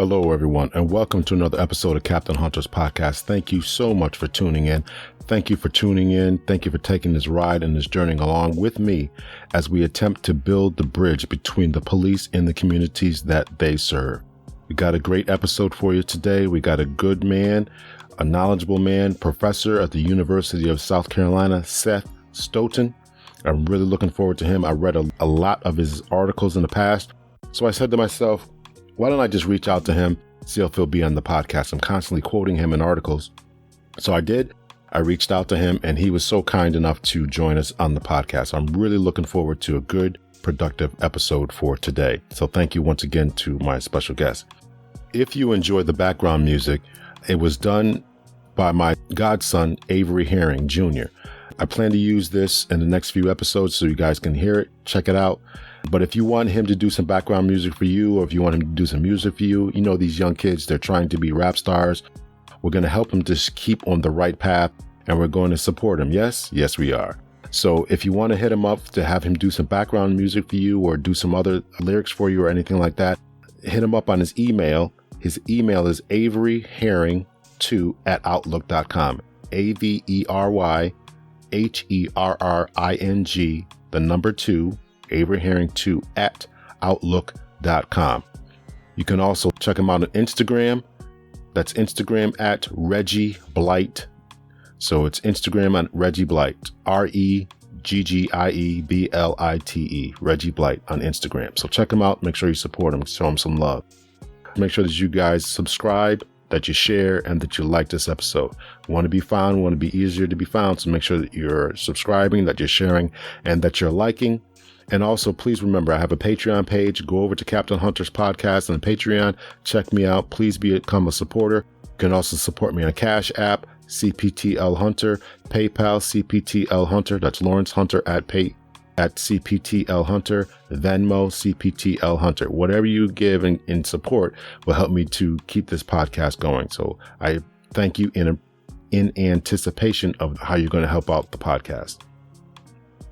Hello, everyone, and welcome to another episode of Captain Hunter's podcast. Thank you so much for tuning in. Thank you for tuning in. Thank you for taking this ride and this journey along with me as we attempt to build the bridge between the police and the communities that they serve. We got a great episode for you today. We got a good man, a knowledgeable man, professor at the University of South Carolina, Seth Stoughton. I'm really looking forward to him. I read a lot of his articles in the past. So I said to myself, why don't I just reach out to him, see if he'll be on the podcast? I'm constantly quoting him in articles. So I did. I reached out to him and he was so kind enough to join us on the podcast. I'm really looking forward to a good, productive episode for today. So thank you once again to my special guest. If you enjoy the background music, it was done by my godson, Avery Herring Jr. I plan to use this in the next few episodes so you guys can hear it, check it out. But if you want him to do some background music for you, or if you want him to do some music for you, you know, these young kids, they're trying to be rap stars. We're going to help him to keep on the right path and we're going to support him. Yes, we are. So if you want to hit him up to have him do some background music for you or do some other lyrics for you or anything like that, hit him up on his email. His email is averyherring2@outlook.com. AveryHerring, the number 2, averyherring2@outlook.com. You can also check him out on Instagram. That's Instagram at Reggie Blight. So it's Instagram at Reggie Blight, REGGIEBLITE, Reggie Blight on Instagram. So check him out. Make sure you support him. Show him some love. Make sure that you guys subscribe, that you share, and that you like this episode. We want to be found, we want to be easier to be found. So make sure that you're subscribing, that you're sharing, and that you're liking. And also, please remember, I have a Patreon page. Go over to Captain Hunter's podcast on Patreon. Check me out. Please become a supporter. You can also support me on Cash App, CPTL Hunter, PayPal, CPTL Hunter. That's Lawrence Hunter at CPTL Hunter, Venmo, CPTL Hunter. Whatever you give in support will help me to keep this podcast going. So I thank you in anticipation of how you're going to help out the podcast.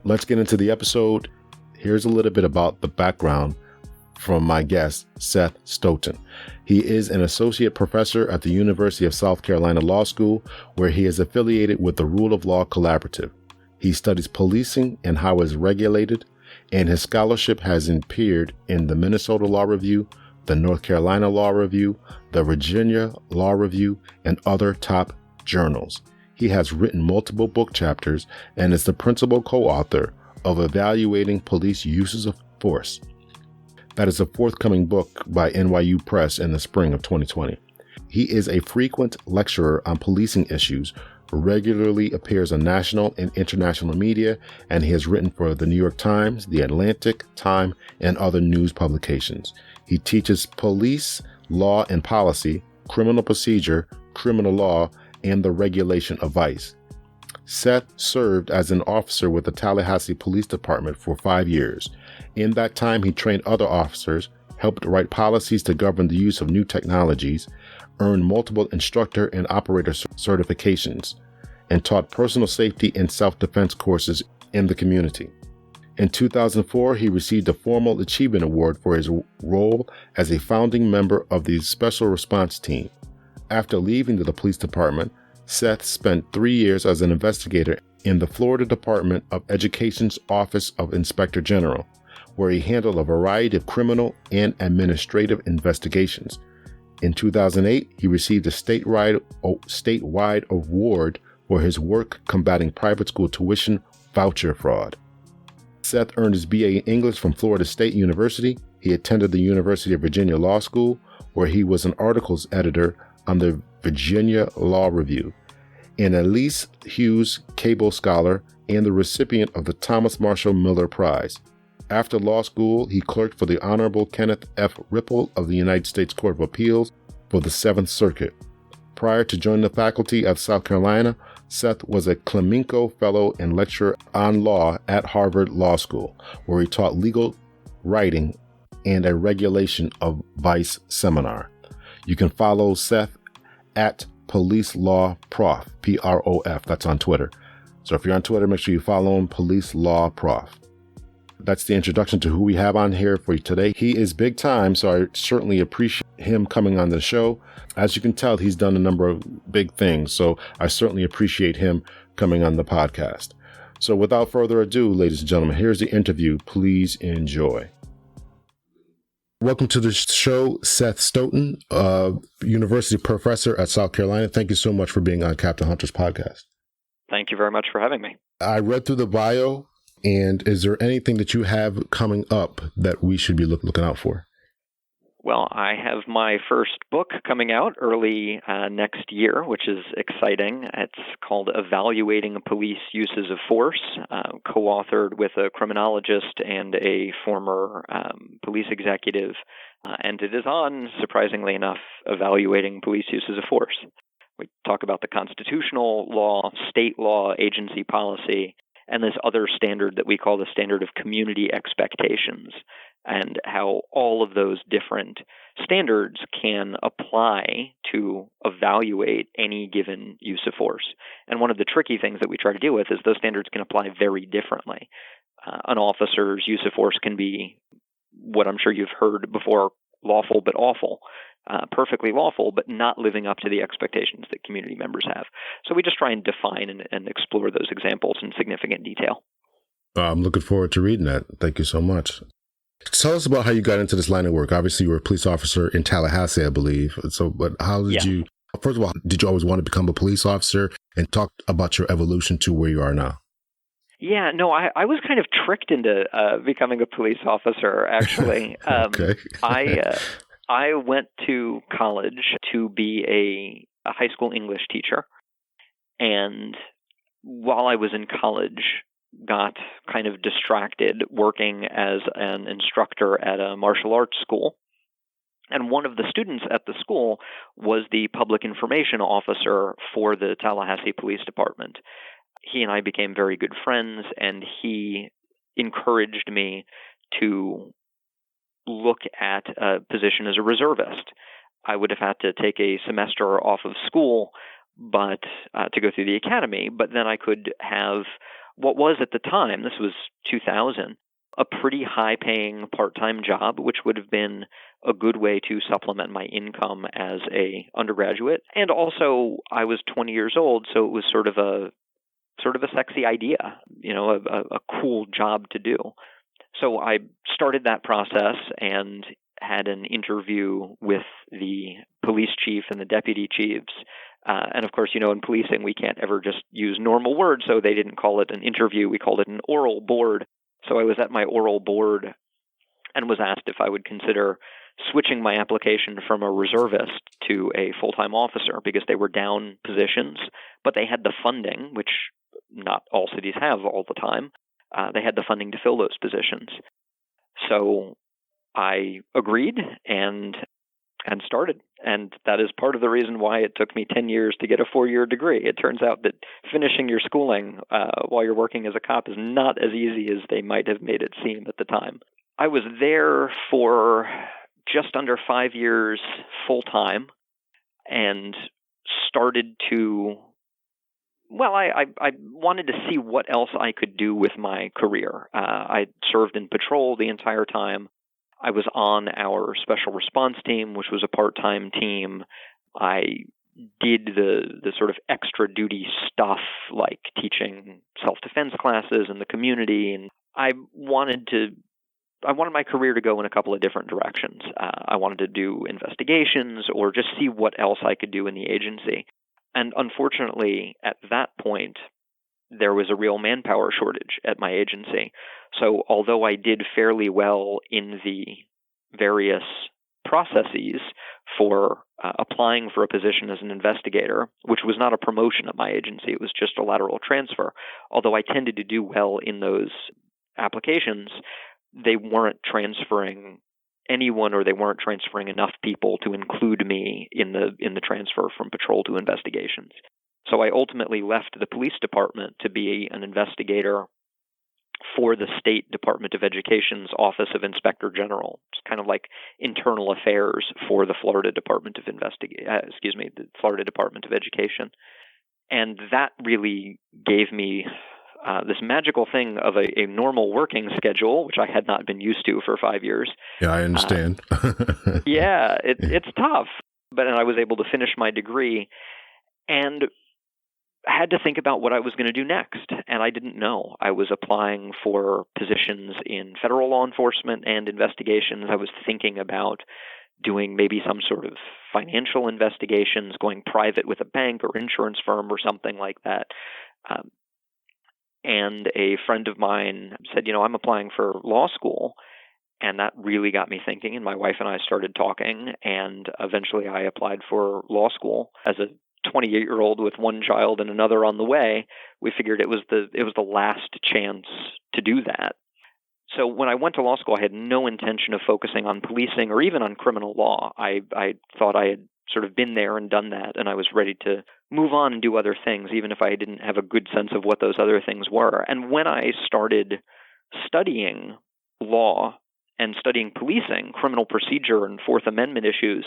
Let's get into the episode. Here's a little bit about the background from my guest, Seth Stoughton. He is an associate professor at the University of South Carolina Law School, where he is affiliated with the Rule of Law Collaborative. He studies policing and how it is regulated, and his scholarship has appeared in the Minnesota Law Review, the North Carolina Law Review, the Virginia Law Review, and other top journals. He has written multiple book chapters and is the principal co-author of Evaluating Police Uses of Force. That is a forthcoming book by NYU Press in the spring of 2020. He is a frequent lecturer on policing issues, regularly appears on national and international media, and he has written for the New York Times, The Atlantic, Time, and other news publications. He teaches police, law and policy, criminal procedure, criminal law, and the regulation of vice. Seth served as an officer with the Tallahassee Police Department for 5 years. In that time, he trained other officers, helped write policies to govern the use of new technologies, earned multiple instructor and operator certifications, and taught personal safety and self-defense courses in the community. In 2004, he received a Formal Achievement Award for his role as a founding member of the Special Response Team. After leaving the police department, Seth spent 3 years as an investigator in the Florida Department of Education's Office of Inspector General, where he handled a variety of criminal and administrative investigations. In 2008, he received a statewide award for his work combating private school tuition voucher fraud. Seth earned his BA in English from Florida State University. He attended the University of Virginia Law School, where he was an articles editor on the Virginia Law Review, an Elise Hughes Cable Scholar, and the recipient of the Thomas Marshall Miller Prize. After law school, he clerked for the Honorable Kenneth F. Ripple of the United States Court of Appeals for the Seventh Circuit. Prior to joining the faculty at South Carolina, Seth was a Clemenco Fellow and lecturer on law at Harvard Law School, where he taught legal writing and a regulation of vice seminar. You can follow Seth at policelawprof, PROF. That's on Twitter. So if you're on Twitter, make sure you follow him, policelawprof. That's the introduction to who we have on here for you today. He is big time, so I certainly appreciate him coming on the show. As you can tell, he's done a number of big things, so I certainly appreciate him coming on the podcast. So without further ado, ladies and gentlemen, here's the interview. Please enjoy. Welcome to the show, Seth Stoughton, university professor at South Carolina. Thank you so much for being on Captain Hunter's podcast. Thank you very much for having me. I read through the bio, and is there anything that you have coming up that we should be looking out for? Well, I have my first book coming out early next year, which is exciting. It's called Evaluating Police Uses of Force, co-authored with a criminologist and a former police executive. And it is on, surprisingly enough, evaluating police uses of force. We talk about the constitutional law, state law, agency policy, and this other standard that we call the standard of community expectations, and how all of those different standards can apply to evaluate any given use of force. And one of the tricky things that we try to deal with is those standards can apply very differently. An officer's use of force can be what I'm sure you've heard before, lawful but awful. Perfectly lawful, but not living up to the expectations that community members have. So we just try and define and explore those examples in significant detail. I'm looking forward to reading that. Thank you so much. Tell us about how you got into this line of work. Obviously, you were a police officer in Tallahassee, I believe. So, but how did you, first of all, did you always want to become a police officer? And talk about your evolution to where you are now. Yeah, no, I was kind of tricked into becoming a police officer, actually. Okay. I went to college to be a high school English teacher, and while I was in college, got kind of distracted working as an instructor at a martial arts school. And one of the students at the school was the public information officer for the Tallahassee Police Department. He and I became very good friends, and he encouraged me to look at a position as a reservist. I would have had to take a semester off of school, but to go through the academy, but then I could have what was at the time, this was 2000, a pretty high-paying part-time job, which would have been a good way to supplement my income as a undergraduate. And also, I was 20 years old, so it was sort of a sexy idea, a cool job to do. So I started that process and had an interview with the police chief and the deputy chiefs. And of course, in policing, we can't ever just use normal words, so they didn't call it an interview. We called it an oral board. So I was at my oral board and was asked if I would consider switching my application from a reservist to a full-time officer, because they were down positions, but they had the funding, which not all cities have all the time. They had the funding to fill those positions. So I agreed and started. And that is part of the reason why it took me 10 years to get a 4-year degree. It turns out that finishing your schooling while you're working as a cop is not as easy as they might have made it seem at the time. I was there for just under 5 years full-time and started to... Well, I wanted to see what else I could do with my career. I served in patrol the entire time. I was on our special response team, which was a part-time team. I did the sort of extra duty stuff like teaching self-defense classes in the community, and I wanted my career to go in a couple of different directions. I wanted to do investigations or just see what else I could do in the agency. And unfortunately, at that point, there was a real manpower shortage at my agency. So although I did fairly well in the various processes for applying for a position as an investigator, which was not a promotion at my agency, it was just a lateral transfer, although I tended to do well in those applications, they weren't transferring anyone, or they weren't transferring enough people to include me in the transfer from patrol to investigations. So I ultimately left the police department to be an investigator for the State Department of Education's Office of Inspector General. It's kind of like internal affairs for the Florida Department of the Florida Department of Education. And that really gave me this magical thing of a normal working schedule, which I had not been used to for 5 years. Yeah, I understand. It's tough. But I was able to finish my degree and had to think about what I was going to do next. And I didn't know. I was applying for positions in federal law enforcement and investigations. I was thinking about doing maybe some sort of financial investigations, going private with a bank or insurance firm or something like that. And a friend of mine said, I'm applying for law school. And that really got me thinking. And my wife and I started talking. And eventually I applied for law school as a 28-year-old with one child and another on the way. We figured it was the last chance to do that. So when I went to law school, I had no intention of focusing on policing or even on criminal law. I thought I had sort of been there and done that, and I was ready to move on and do other things, even if I didn't have a good sense of what those other things were. And when I started studying law and studying policing, criminal procedure, and Fourth Amendment issues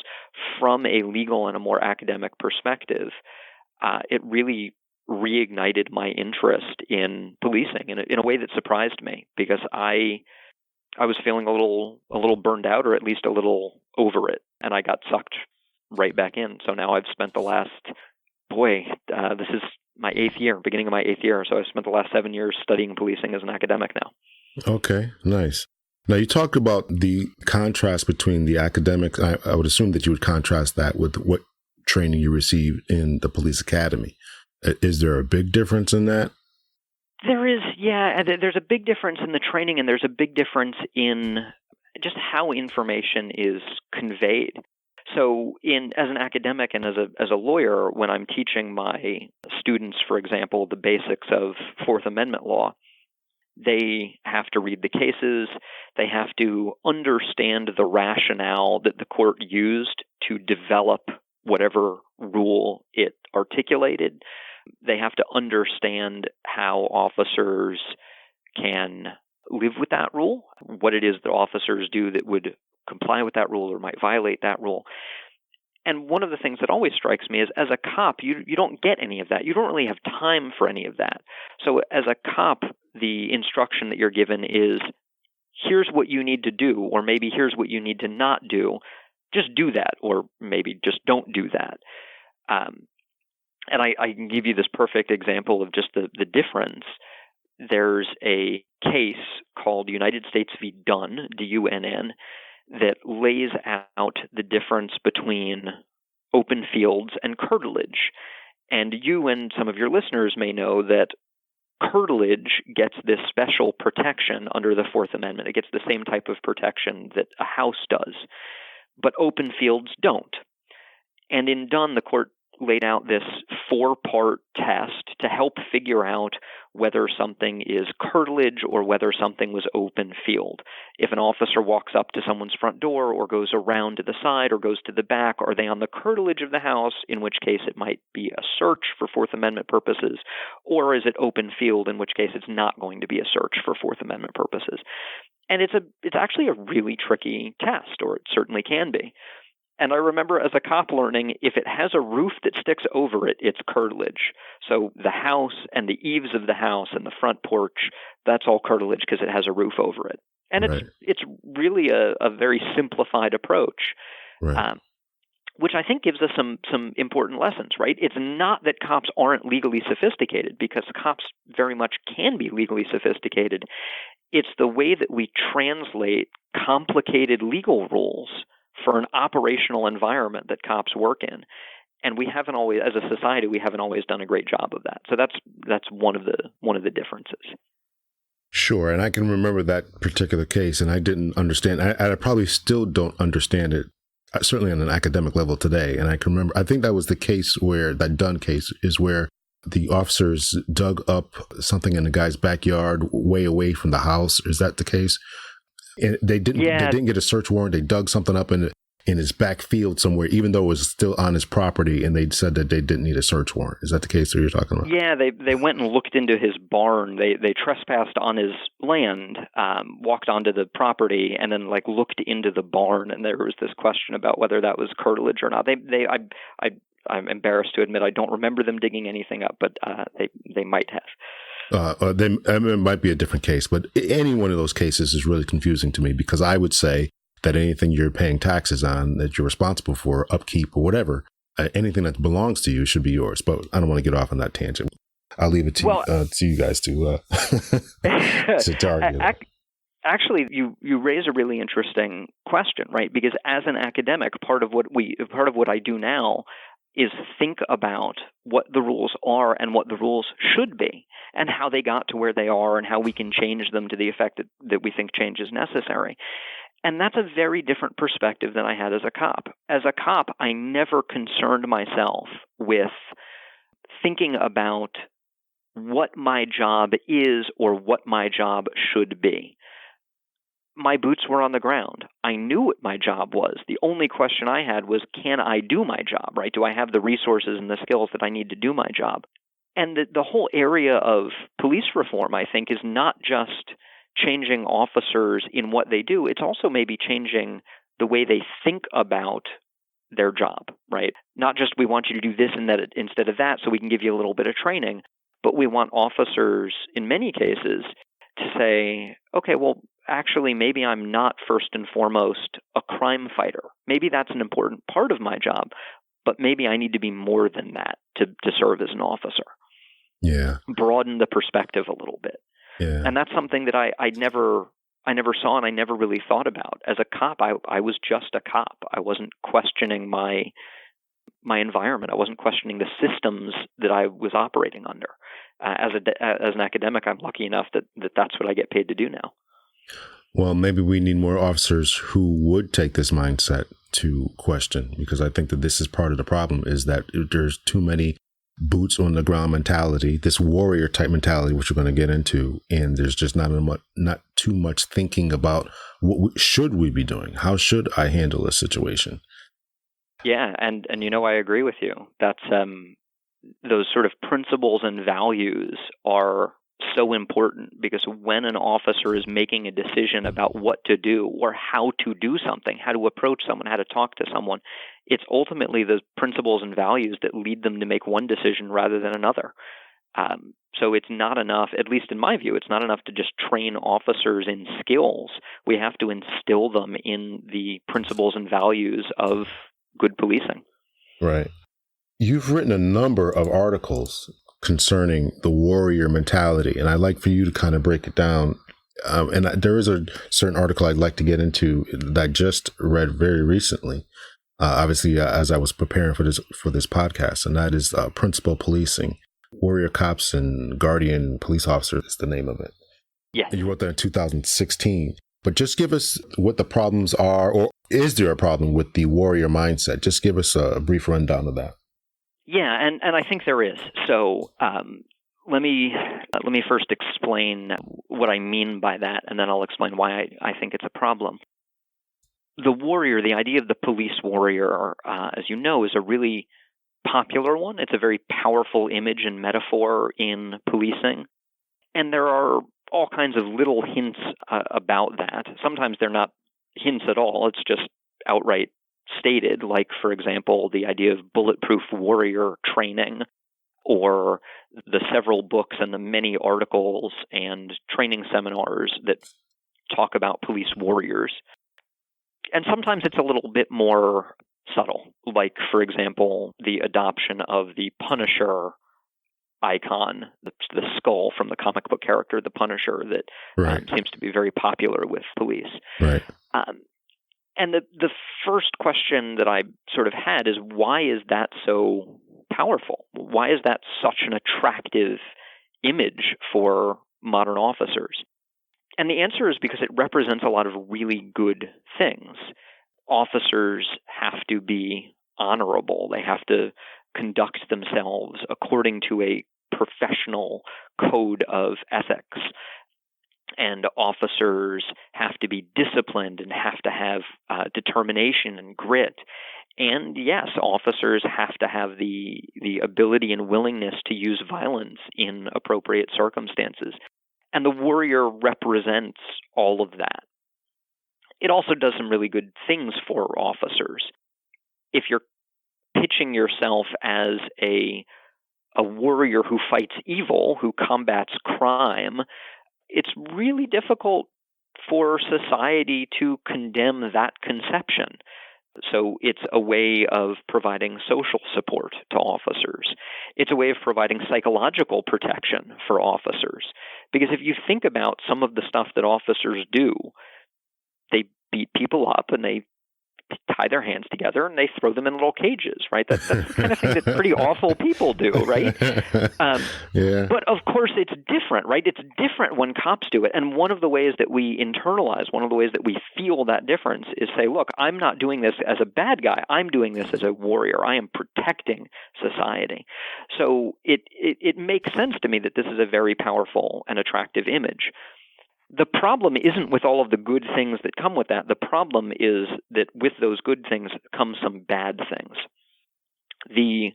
from a legal and a more academic perspective, it really reignited my interest in policing in a way that surprised me, because I was feeling a little burned out, or at least a little over it, and I got sucked right back in. So now I've spent the last, this is my beginning of my eighth year. So I've spent the last 7 years studying policing as an academic now. Okay, nice. Now, you talked about the contrast between the academics. I would assume that you would contrast that with what training you received in the police academy. Is there a big difference in that? There is, yeah. There's a big difference in the training, and there's a big difference in just how information is conveyed. So as an academic and as a lawyer, when I'm teaching my students, for example, the basics of Fourth Amendment law, they have to read the cases. They have to understand the rationale that the court used to develop whatever rule it articulated. They have to understand how officers can live with that rule, what it is that officers do that would comply with that rule or might violate that rule. And one of the things that always strikes me is, as a cop, you don't get any of that. You don't really have time for any of that. So as a cop, the instruction that you're given is, here's what you need to do, or maybe here's what you need to not do. Just do that, or maybe just don't do that. And I can give you this perfect example of just the difference. There's a case called United States v. Dunn, D-U-N-N, that lays out the difference between open fields and curtilage. And you and some of your listeners may know that curtilage gets this special protection under the Fourth Amendment. It gets the same type of protection that a house does, but open fields don't. And in Dunn, the court laid out this 4-part test to help figure out whether something is curtilage or whether something was open field. If an officer walks up to someone's front door or goes around to the side or goes to the back, are they on the curtilage of the house, in which case it might be a search for Fourth Amendment purposes, or is it open field, in which case it's not going to be a search for Fourth Amendment purposes. And it's actually a really tricky test, or it certainly can be. And I remember as a cop learning, if it has a roof that sticks over it, it's curtilage. So the house and the eaves of the house and the front porch, that's all curtilage because it has a roof over it. And Right. it's really a very simplified approach, Right. which I think gives us some important lessons, right? It's not that cops aren't legally sophisticated, because cops very much can be legally sophisticated. It's the way that we translate complicated legal rules for an operational environment that cops work in. And we haven't always, as a society, we haven't always done a great job of that. So that's one of the differences. Sure. And I can remember that particular case, and I didn't understand. I probably still don't understand it, certainly on an academic level today. And I can remember, I think that was the case where, that Dunn case is where the officers dug up something in the guy's backyard way away from the house. Is that the case? And they didn't get a search warrant. They dug something up in his back field somewhere, even though it was still on his property, and they said that they didn't need a search warrant. Is that the case that you're talking about? Yeah, they went and looked into his barn. They trespassed on his land, walked onto the property, and then looked into the barn. And there was this question about whether that was curtilage or not. I'm embarrassed to admit I don't remember them digging anything up, but they might have. It might be a different case, but any one of those cases is really confusing to me, because I would say that anything you're paying taxes on that you're responsible for, upkeep or whatever, anything that belongs to you should be yours. But I don't want to get off on that tangent. I'll leave it to you guys to argue. Actually, you raise a really interesting question, right? Because as an academic, part of what I do now is think about what the rules are and what the rules should be, and how they got to where they are, and how we can change them to the effect that we think change is necessary. And that's a very different perspective than I had as a cop. As a cop, I never concerned myself with thinking about what my job is or what my job should be. My boots were on the ground. I knew what my job was. The only question I had was, can I do my job, right? Do I have the resources and the skills that I need to do my job? And the whole area of police reform, I think, is not just changing officers in what they do. It's also maybe changing the way they think about their job, right? Not just we want you to do this and that instead of that, so we can give you a little bit of training, but we want officers, in many cases, to say, okay, well, actually, maybe I'm not first and foremost a crime fighter. Maybe that's an important part of my job, but maybe I need to be more than that to serve as an officer. Yeah. Broaden the perspective a little bit. Yeah. And that's something that I never saw and I never really thought about. As a cop, I was just a cop. I wasn't questioning my environment. I wasn't questioning the systems that I was operating under. As an academic, I'm lucky enough that that's what I get paid to do now. Well, maybe we need more officers who would take this mindset to question, because I think that this is part of the problem, is that there's too many boots on the ground mentality, this warrior type mentality, which we're going to get into, and there's just not too much thinking about what should we be doing? How should I handle a situation? Yeah, and I agree with you. That's those sort of principles and values are so important, because when an officer is making a decision about what to do or how to do something, how to approach someone, how to talk to someone, it's ultimately those principles and values that lead them to make one decision rather than another. So it's not enough, at least in my view, it's not enough to just train officers in skills. We have to instill them in the principles and values of good policing. Right. You've written a number of articles concerning the warrior mentality, and I'd like for you to kind of break it down. And there is a certain article I'd like to get into that I just read very recently, obviously as I was preparing for this podcast, and that is Principled Policing, Warrior Cops and Guardian Police Officers is the name of it. Yeah. And you wrote that in 2016. But just give us what the problems are, or is there a problem with the warrior mindset? Just give us a brief rundown of that. Yeah, and I think there is. So let me first explain what I mean by that, and then I'll explain why I think it's a problem. The warrior, the idea of the police warrior, as you know, is a really popular one. It's a very powerful image and metaphor in policing, and there are all kinds of little hints about that. Sometimes they're not hints at all. It's just outright stated, like, for example, the idea of bulletproof warrior training, or the several books and the many articles and training seminars that talk about police warriors. And sometimes it's a little bit more subtle, like, for example, the adoption of the Punisher icon, the skull from the comic book character, the Punisher, that right. Seems to be very popular with police. Right. And the first question that I sort of had is, why is that so powerful? Why is that such an attractive image for modern officers? And the answer is because it represents a lot of really good things. Officers have to be honorable. They have to conduct themselves according to a professional code of ethics. And officers have to be disciplined and have to have determination and grit. And yes, officers have to have the ability and willingness to use violence in appropriate circumstances. And the warrior represents all of that. It also does some really good things for officers. If you're pitching yourself as a a warrior who fights evil, who combats crime, it's really difficult for society to condemn that conception. So it's a way of providing social support to officers. It's a way of providing psychological protection for officers. Because if you think about some of the stuff that officers do, they beat people up and they tie their hands together and they throw them in little cages, right? That's the kind of thing that pretty awful people do, right? Yeah. But of course, it's different, right? It's different when cops do it. And one of the ways that we internalize, one of the ways that we feel that difference is say, look, I'm not doing this as a bad guy. I'm doing this as a warrior. I am protecting society. So it makes sense to me that this is a very powerful and attractive image. The problem isn't with all of the good things that come with that. The problem is that with those good things come some bad things. The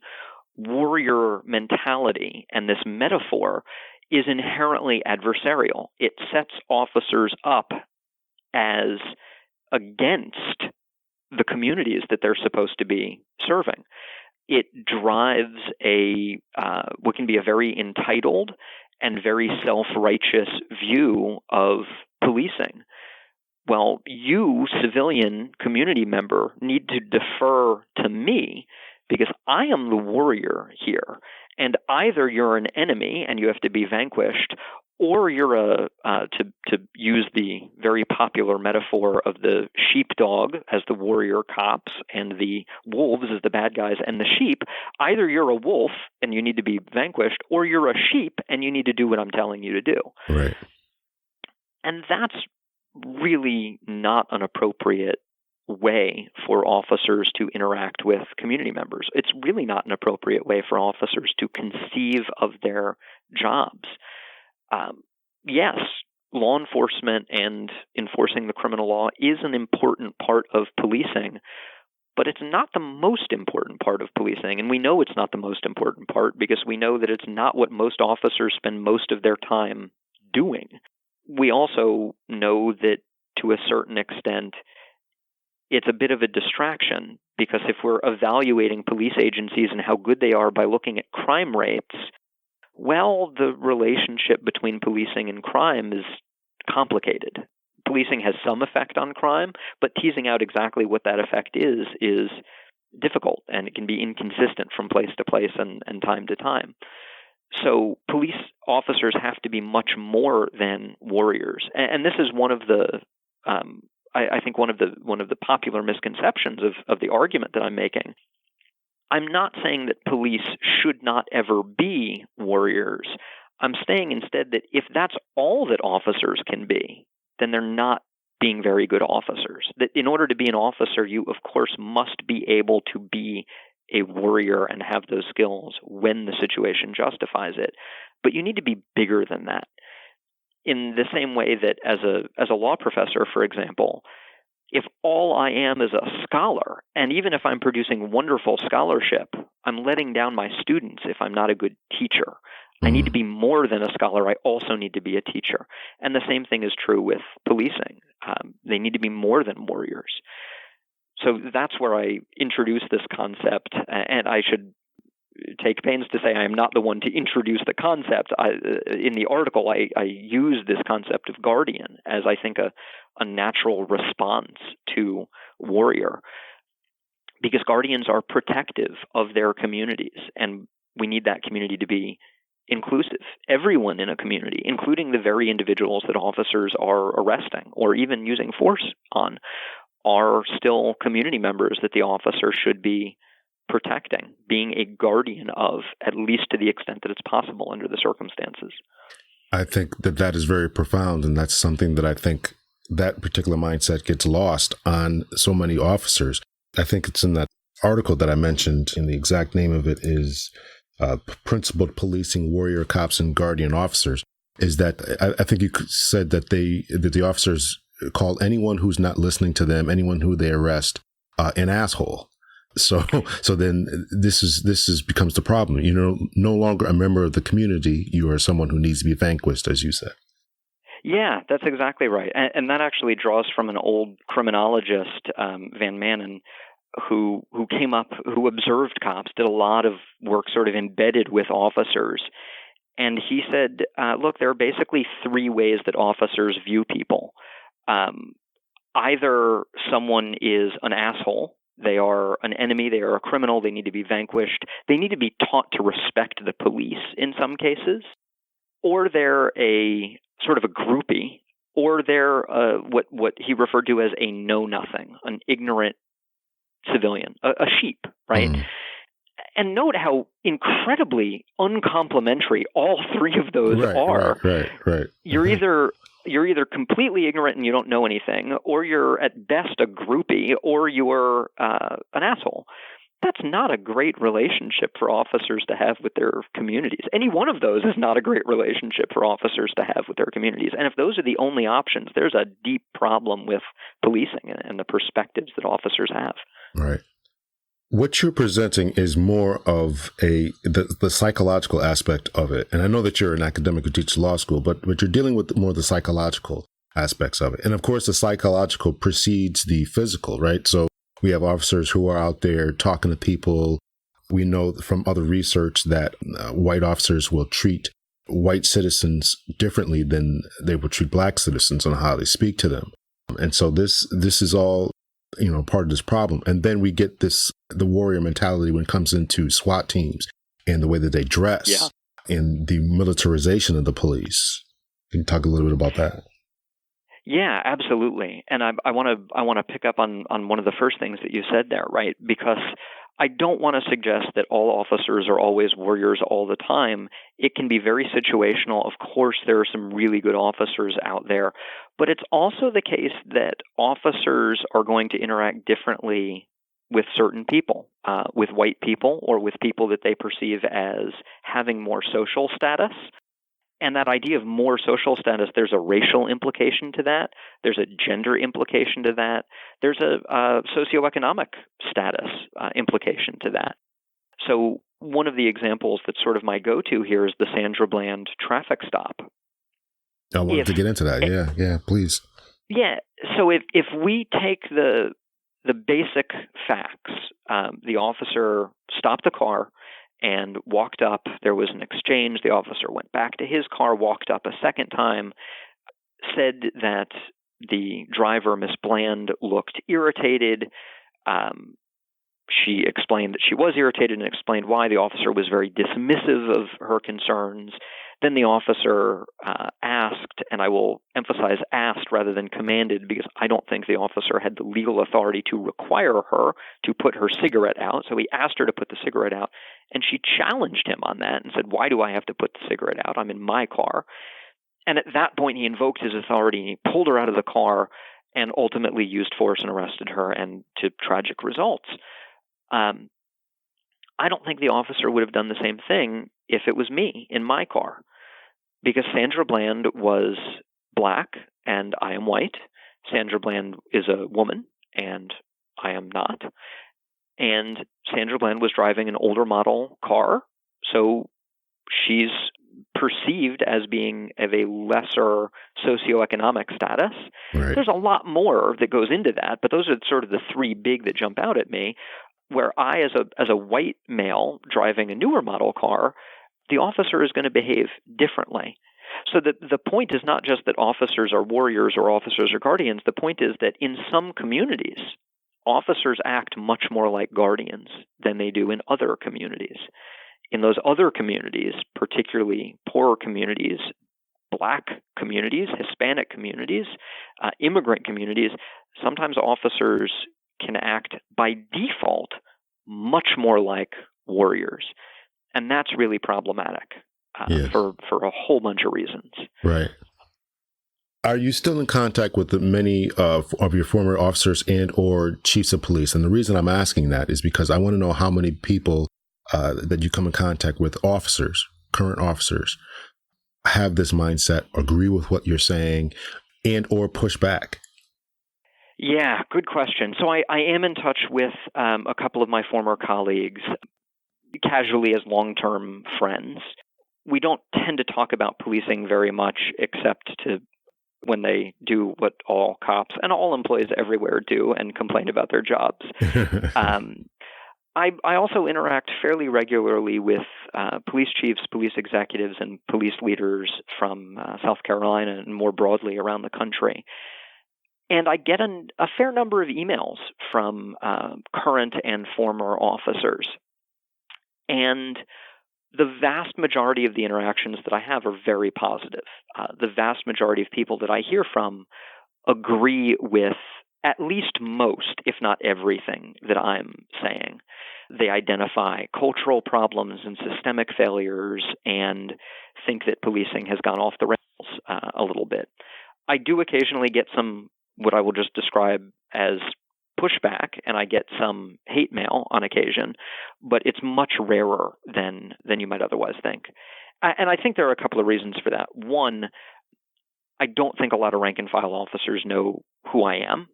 warrior mentality and this metaphor is inherently adversarial. It sets officers up as against the communities that they're supposed to be serving. It drives what can be a very entitled and very self-righteous view of policing. Well, you, civilian community member, need to defer to me because I am the warrior here. And either you're an enemy and you have to be vanquished, or you're to use the very popular metaphor of the sheepdog as the warrior cops and the wolves as the bad guys and the sheep, either you're a wolf and you need to be vanquished, or you're a sheep and you need to do what I'm telling you to do. Right. And that's really not an appropriate way for officers to interact with community members. It's really not an appropriate way for officers to conceive of their jobs. Yes, law enforcement and enforcing the criminal law is an important part of policing, but it's not the most important part of policing. And we know it's not the most important part because we know that it's not what most officers spend most of their time doing. We also know that to a certain extent, it's a bit of a distraction because if we're evaluating police agencies and how good they are by looking at crime rates, well, the relationship between policing and crime is complicated. Policing has some effect on crime, but teasing out exactly what that effect is difficult, and it can be inconsistent from place to place and time to time. So police officers have to be much more than warriors, and this is one of the I think one of the popular misconceptions of the argument that I'm making. I'm not saying that police should not ever be warriors. I'm saying instead that if that's all that officers can be, then they're not being very good officers. That in order to be an officer, you, of course, must be able to be a warrior and have those skills when the situation justifies it. But you need to be bigger than that. In the same way that as a law professor, for example, if all I am is a scholar, and even if I'm producing wonderful scholarship, I'm letting down my students if I'm not a good teacher. I need to be more than a scholar. I also need to be a teacher. And the same thing is true with policing. They need to be more than warriors. So that's where I introduce this concept, and I should take pains to say I am not the one to introduce the concept. In the article, I use this concept of guardian as I think a natural response to warrior, because guardians are protective of their communities, and we need that community to be inclusive. Everyone in a community, including the very individuals that officers are arresting or even using force on, are still community members that the officer should be protecting, being a guardian of, at least to the extent that it's possible under the circumstances. I think that is very profound, and that's something that I think that particular mindset gets lost on so many officers. I think it's in that article that I mentioned, and the exact name of it is Principled Policing Warrior Cops and Guardian Officers, is that I think you said that the officers call anyone who's not listening to them, anyone who they arrest, an asshole. So then this becomes the problem. You're no longer a member of the community. You are someone who needs to be vanquished, as you said. Yeah, that's exactly right. And that actually draws from an old criminologist, Van Manen, who came up, who observed cops, did a lot of work sort of embedded with officers. And he said, look, there are basically three ways that officers view people. Either someone is an asshole, they are an enemy, they are a criminal, they need to be vanquished, they need to be taught to respect the police in some cases, or they're a sort of a groupie, or they're what he referred to as a know-nothing, an ignorant civilian, a sheep, right? Mm. And note how incredibly uncomplimentary all three of those are. Right. You're either completely ignorant and you don't know anything, or you're at best a groupie, or you're an asshole. That's not a great relationship for officers to have with their communities. Any one of those is not a great relationship for officers to have with their communities. And if those are the only options, there's a deep problem with policing and the perspectives that officers have. Right. What you're presenting is more of the psychological aspect of it. And I know that you're an academic who teaches law school, but you're dealing with more of the psychological aspects of it. And of course, the psychological precedes the physical, right? So we have officers who are out there talking to people. We know from other research that white officers will treat white citizens differently than they will treat black citizens on how they speak to them. And so this is all, part of this problem. And then we get the warrior mentality when it comes into SWAT teams and the way that they dress and the militarization of the police. Can you talk a little bit about that? Yeah, absolutely. And I want to pick up on one of the first things that you said there, right? Because I don't want to suggest that all officers are always warriors all the time. It can be very situational. Of course, there are some really good officers out there, but it's also the case that officers are going to interact differently with certain people, with white people or with people that they perceive as having more social status. And that idea of more social status, there's a racial implication to that. There's a gender implication to that. There's a socioeconomic status implication to that. So one of the examples that's sort of my go-to here is the Sandra Bland traffic stop. I wanted to get into that. Yeah, please. Yeah. So if we take the basic facts, the officer stopped the car and walked up. There was an exchange. The officer went back to his car, walked up a second time, said that the driver, Miss Bland, looked irritated. She explained that she was irritated and explained why. The officer was very dismissive of her concerns. Then the officer asked, and I will emphasize asked rather than commanded, because I don't think the officer had the legal authority to require her to put her cigarette out. So he asked her to put the cigarette out, and she challenged him on that and said, "Why do I have to put the cigarette out? I'm in my car." And at that point, he invoked his authority, and he pulled her out of the car and ultimately used force and arrested her, and to tragic results. I don't think the officer would have done the same thing if it was me in my car, because Sandra Bland was black and I am white. Sandra Bland is a woman and I am not. And Sandra Bland was driving an older model car, so she's perceived as being of a lesser socioeconomic status. Right. There's a lot more that goes into that, but those are sort of the three big that jump out at me. Where I, as a white male driving a newer model car, the officer is going to behave differently. So the point is not just that officers are warriors or officers are guardians. The point is that in some communities, officers act much more like guardians than they do in other communities. In those other communities, particularly poorer communities, black communities, Hispanic communities, immigrant communities, sometimes officers can act by default much more like warriors. And that's really problematic for a whole bunch of reasons. Right. Are you still in contact with many of your former officers and or chiefs of police? And the reason I'm asking that is because I want to know how many people that you come in contact with, officers, current officers, have this mindset, agree with what you're saying, and or push back. Yeah, good question. So I am in touch with a couple of my former colleagues, casually as long-term friends. We don't tend to talk about policing very much, except to when they do what all cops and all employees everywhere do and complain about their jobs. I also interact fairly regularly with police chiefs, police executives, and police leaders from South Carolina and more broadly around the country. And I get a fair number of emails from current and former officers. And the vast majority of the interactions that I have are very positive. The vast majority of people that I hear from agree with at least most, if not everything, that I'm saying. They identify cultural problems and systemic failures and think that policing has gone off the rails a little bit. I do occasionally get some, what I will just describe as pushback, and I get some hate mail on occasion, but it's much rarer than you might otherwise think. And I think there are a couple of reasons for that. One, I don't think a lot of rank and file officers know who I am.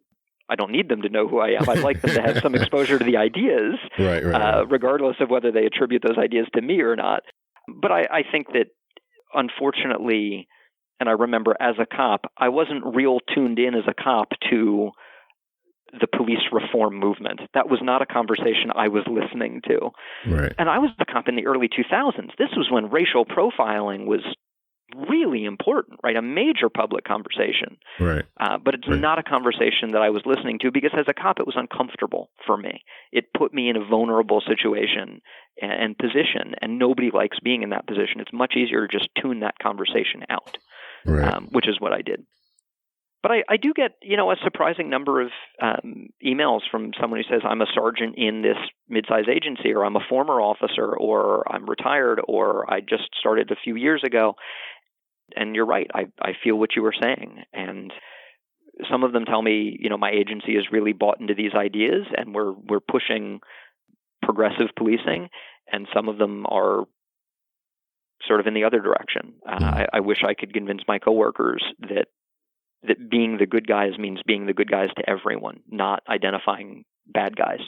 I don't need them to know who I am. I'd like them to have some exposure to the ideas, right. Regardless of whether they attribute those ideas to me or not. But I think that, unfortunately, and I remember as a cop, I wasn't real tuned in as a cop to the police reform movement. That was not a conversation I was listening to. Right. And I was a cop in the early 2000s. This was when racial profiling was really important, right? A major public conversation. Right. But it's not a conversation that I was listening to because as a cop, it was uncomfortable for me. It put me in a vulnerable situation and position, and nobody likes being in that position. It's much easier to just tune that conversation out, which is what I did. But I do get, a surprising number of emails from someone who says, I'm a sergeant in this mid-size agency, or I'm a former officer, or I'm retired, or I just started a few years ago. And you're right. I feel what you were saying. And some of them tell me, my agency has really bought into these ideas and we're pushing progressive policing. And some of them are sort of in the other direction. I wish I could convince my coworkers that being the good guys means being the good guys to everyone, not identifying bad guys.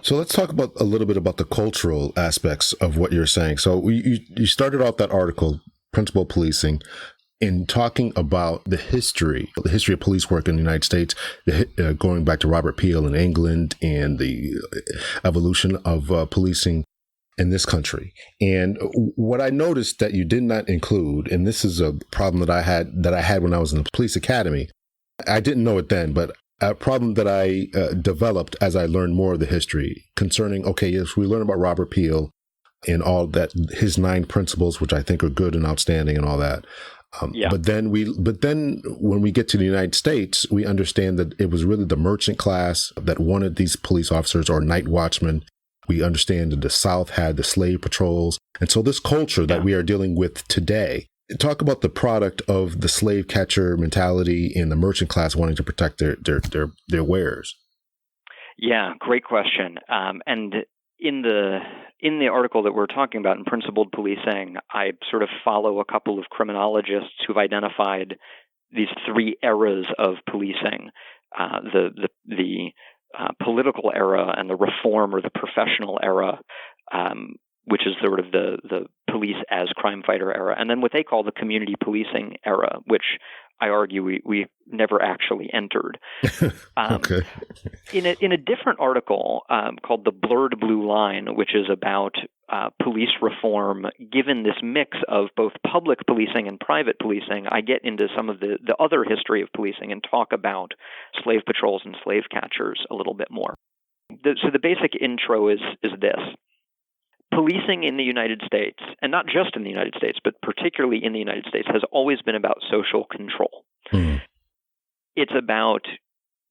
So let's talk about a little bit about the cultural aspects of what you're saying. So you started off that article, Principled Policing, in talking about the history of police work in the United States, going back to Robert Peel in England and the evolution of policing in this country. And what I noticed that you did not include, and this is a problem that I had when I was in the police academy, I didn't know it then, but a problem that I developed as I learned more of the history concerning, yes, we learn about Robert Peel and all that, his 9 principles, which I think are good and outstanding and all that. But then when we get to the United States, we understand that it was really the merchant class that wanted these police officers or night watchmen. We understand that the South had the slave patrols. And so this culture that we are dealing with today, talk about the product of the slave catcher mentality and the merchant class wanting to protect their wares. Yeah, great question. And in the article that we're talking about in Principled Policing, I sort of follow a couple of criminologists who've identified these 3 eras of policing: the political era and the reform or the professional era, which is sort of the police as crime fighter era, and then what they call the community policing era, which I argue we never actually entered. Okay. In a different article called The Blurred Blue Line, which is about police reform, given this mix of both public policing and private policing, I get into some of the other history of policing and talk about slave patrols and slave catchers a little bit more. So the basic intro is this. Policing in the United States, and not just in the United States, but particularly in the United States, has always been about social control. It's about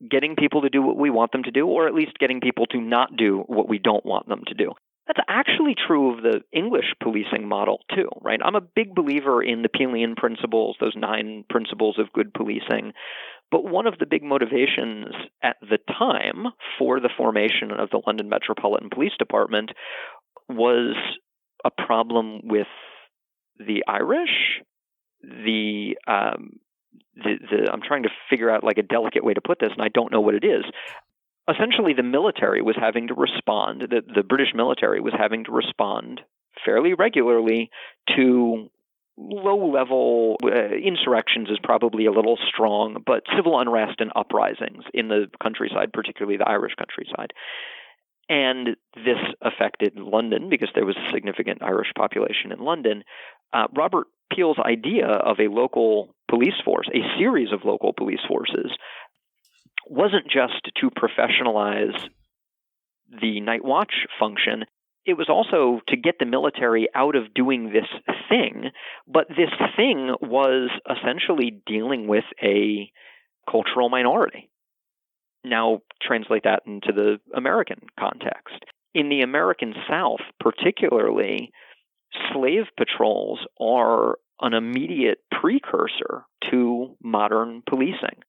getting people to do what we want them to do, or at least getting people to not do what we don't want them to do. That's actually true of the English policing model too, right? I'm a big believer in the Peelian principles, those 9 principles of good policing. But one of the big motivations at the time for the formation of the London Metropolitan Police Department was a problem with the Irish. I'm trying to figure out like a delicate way to put this, and I don't know what it is. Essentially, the military was having to respond, the British military was having to respond fairly regularly to low-level insurrections is probably a little strong, but civil unrest and uprisings in the countryside, particularly the Irish countryside. And this affected London because there was a significant Irish population in London. Robert Peel's idea of a local police force, a series of local police forces, wasn't just to professionalize the night watch function. It was also to get the military out of doing this thing. But this thing was essentially dealing with a cultural minority. Now translate that into the American context. In the American South, particularly, slave patrols are an immediate precursor to modern policing.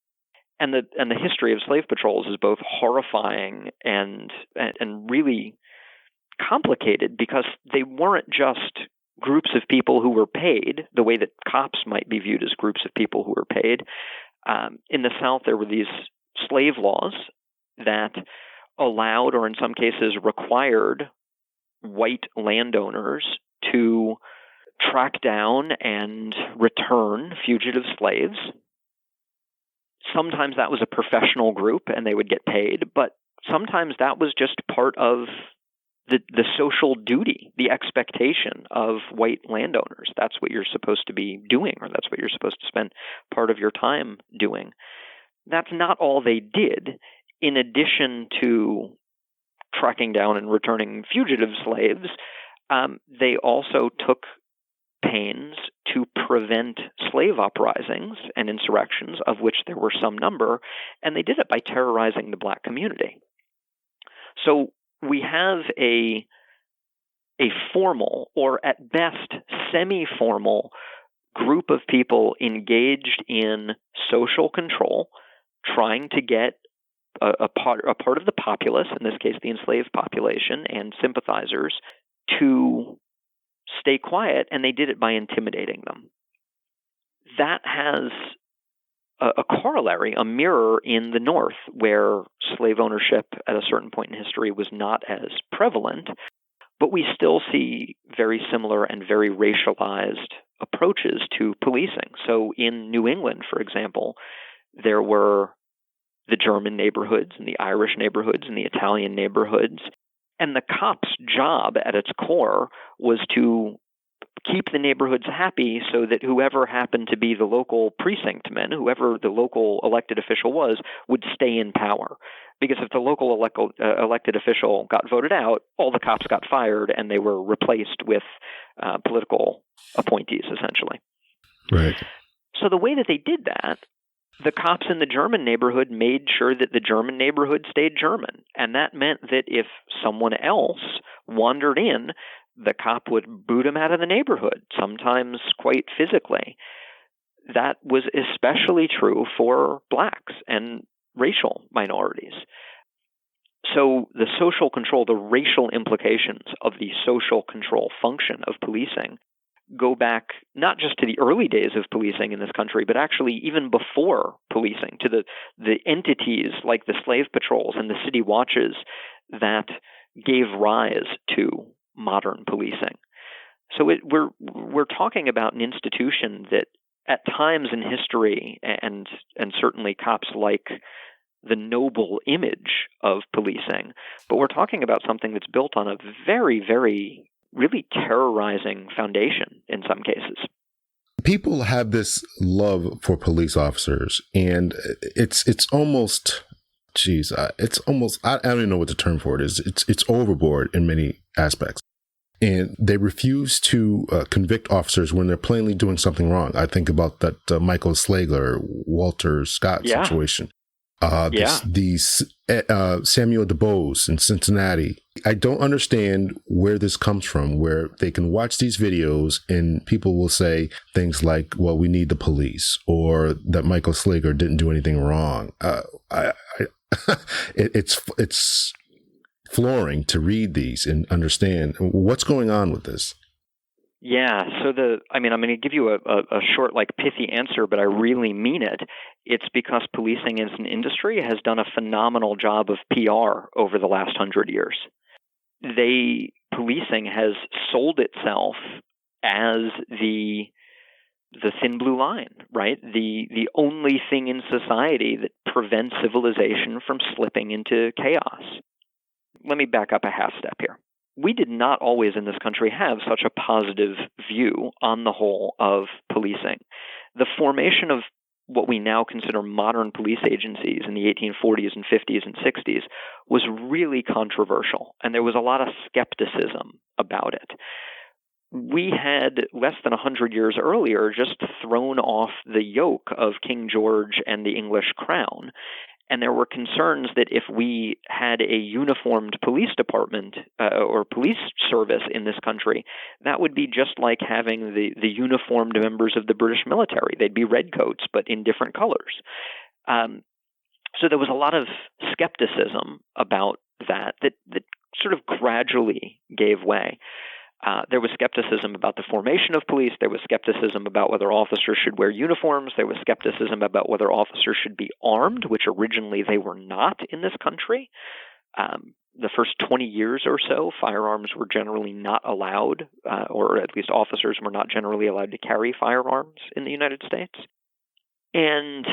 And the history of slave patrols is both horrifying and really complicated because they weren't just groups of people who were paid the way that cops might be viewed as groups of people who were paid. In the South, there were these slave laws that allowed, or in some cases required, white landowners to track down and return fugitive slaves. Sometimes that was a professional group and they would get paid, but sometimes that was just part of the social duty, the expectation of white landowners. That's what you're supposed to be doing, or that's what you're supposed to spend part of your time doing. That's not all they did. In addition to tracking down and returning fugitive slaves, they also took pains to prevent slave uprisings and insurrections, of which there were some number, and they did it by terrorizing the black community. So we have a formal, or at best semi-formal, group of people engaged in social control, trying to get a part of the populace, in this case the enslaved population and sympathizers, to stay quiet, and they did it by intimidating them. That has a corollary, a mirror in the North, where slave ownership at a certain point in history was not as prevalent, but we still see very similar and very racialized approaches to policing. So in New England, for example, there were the German neighborhoods and the Irish neighborhoods and the Italian neighborhoods, and the cop's job at its core was to keep the neighborhoods happy so that whoever happened to be the local precinctman, whoever the local elected official was, would stay in power. Because if the local elected official got voted out, all the cops got fired and they were replaced with political appointees, essentially. Right. So the way that they did that, the cops in the German neighborhood made sure that the German neighborhood stayed German. And that meant that if someone else wandered in, the cop would boot him out of the neighborhood, sometimes quite physically. That was especially true for blacks and racial minorities. So the social control, the racial implications of the social control function of policing go back not just to the early days of policing in this country, but actually even before policing, to the entities like the slave patrols and the city watches that gave rise to modern policing. So we're talking about an institution that at times in history, and certainly cops like the noble image of policing, but we're talking about something that's built on a very, very really terrorizing foundation in some cases. People have this love for police officers, and it's almost, it's almost, I don't even know what the term for it is. It's overboard in many aspects. And they refuse to convict officers when they're plainly doing something wrong. I think about that Michael Slagler, Walter Scott situation. These Samuel DuBose in Cincinnati. I don't understand where this comes from, where they can watch these videos and people will say things like, well, we need the police, or that Michael Slagler didn't do anything wrong. It's flooring to read these and understand what's going on with this. Yeah. So I'm going to give you a short, pithy answer, but I really mean it. It's because policing as an industry has done a phenomenal job of PR over the last 100 years. Policing has sold itself as the the thin blue line, right? The only thing in society that prevents civilization from slipping into chaos. Let me back up a half step here. We did not always in this country have such a positive view on the whole of policing. The formation of what we now consider modern police agencies in the 1840s and 50s and 60s was really controversial, and there was a lot of skepticism about it. We had, less than 100 years earlier, just thrown off the yoke of King George and the English crown. And there were concerns that if we had a uniformed police department or police service in this country, that would be just like having the uniformed members of the British military. They'd be redcoats, but in different colors. So there was a lot of skepticism about that sort of gradually gave way. There was skepticism about the formation of police. There was skepticism about whether officers should wear uniforms. There was skepticism about whether officers should be armed, which originally they were not in this country. The first 20 years or so, firearms were generally not allowed, or at least officers were not generally allowed to carry firearms in the United States. And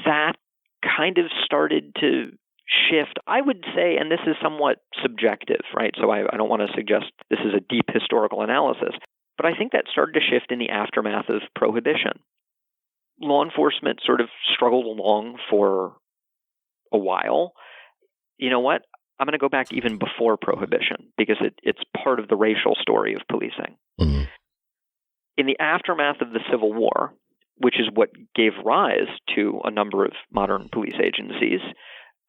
that kind of started to shift, I would say, and this is somewhat subjective, right? So I don't want to suggest this is a deep historical analysis, but I think that started to shift in the aftermath of Prohibition. Law enforcement sort of struggled along for a while. You know what? I'm going to go back even before Prohibition because it's part of the racial story of policing. Mm-hmm. In the aftermath of the Civil War, which is what gave rise to a number of modern police agencies,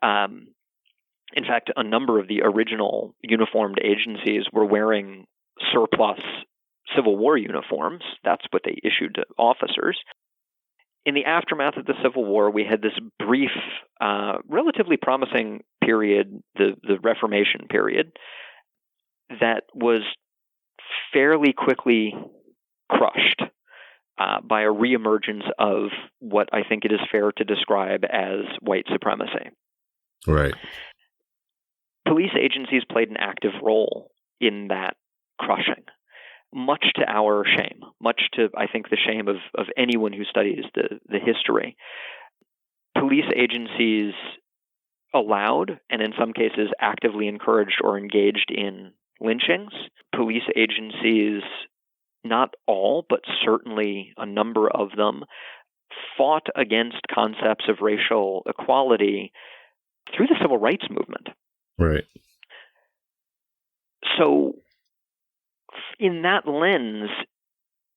in fact, a number of the original uniformed agencies were wearing surplus Civil War uniforms. That's what they issued to officers. In the aftermath of the Civil War, we had this brief, relatively promising period, the Reformation period, that was fairly quickly crushed by a reemergence of what I think it is fair to describe as white supremacy. Right. Police agencies played an active role in that crushing, much to our shame, much to, I think, the shame of anyone who studies the history. Police agencies allowed, and in some cases actively encouraged or engaged in lynchings. Police agencies, not all, but certainly a number of them, fought against concepts of racial equality through the civil rights movement. Right. So in that lens,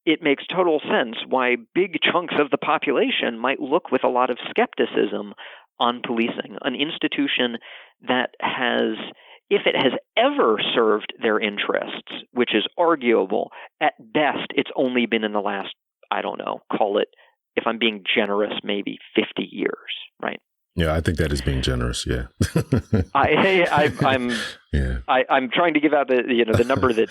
it makes total sense why big chunks of the population might look with a lot of skepticism on policing, an institution that has, if it has ever served their interests, which is arguable, at best it's only been in the last, I don't know, call it, if I'm being generous, maybe 50 years, right? Yeah, I think that is being generous. Yeah, I'm trying to give out the number that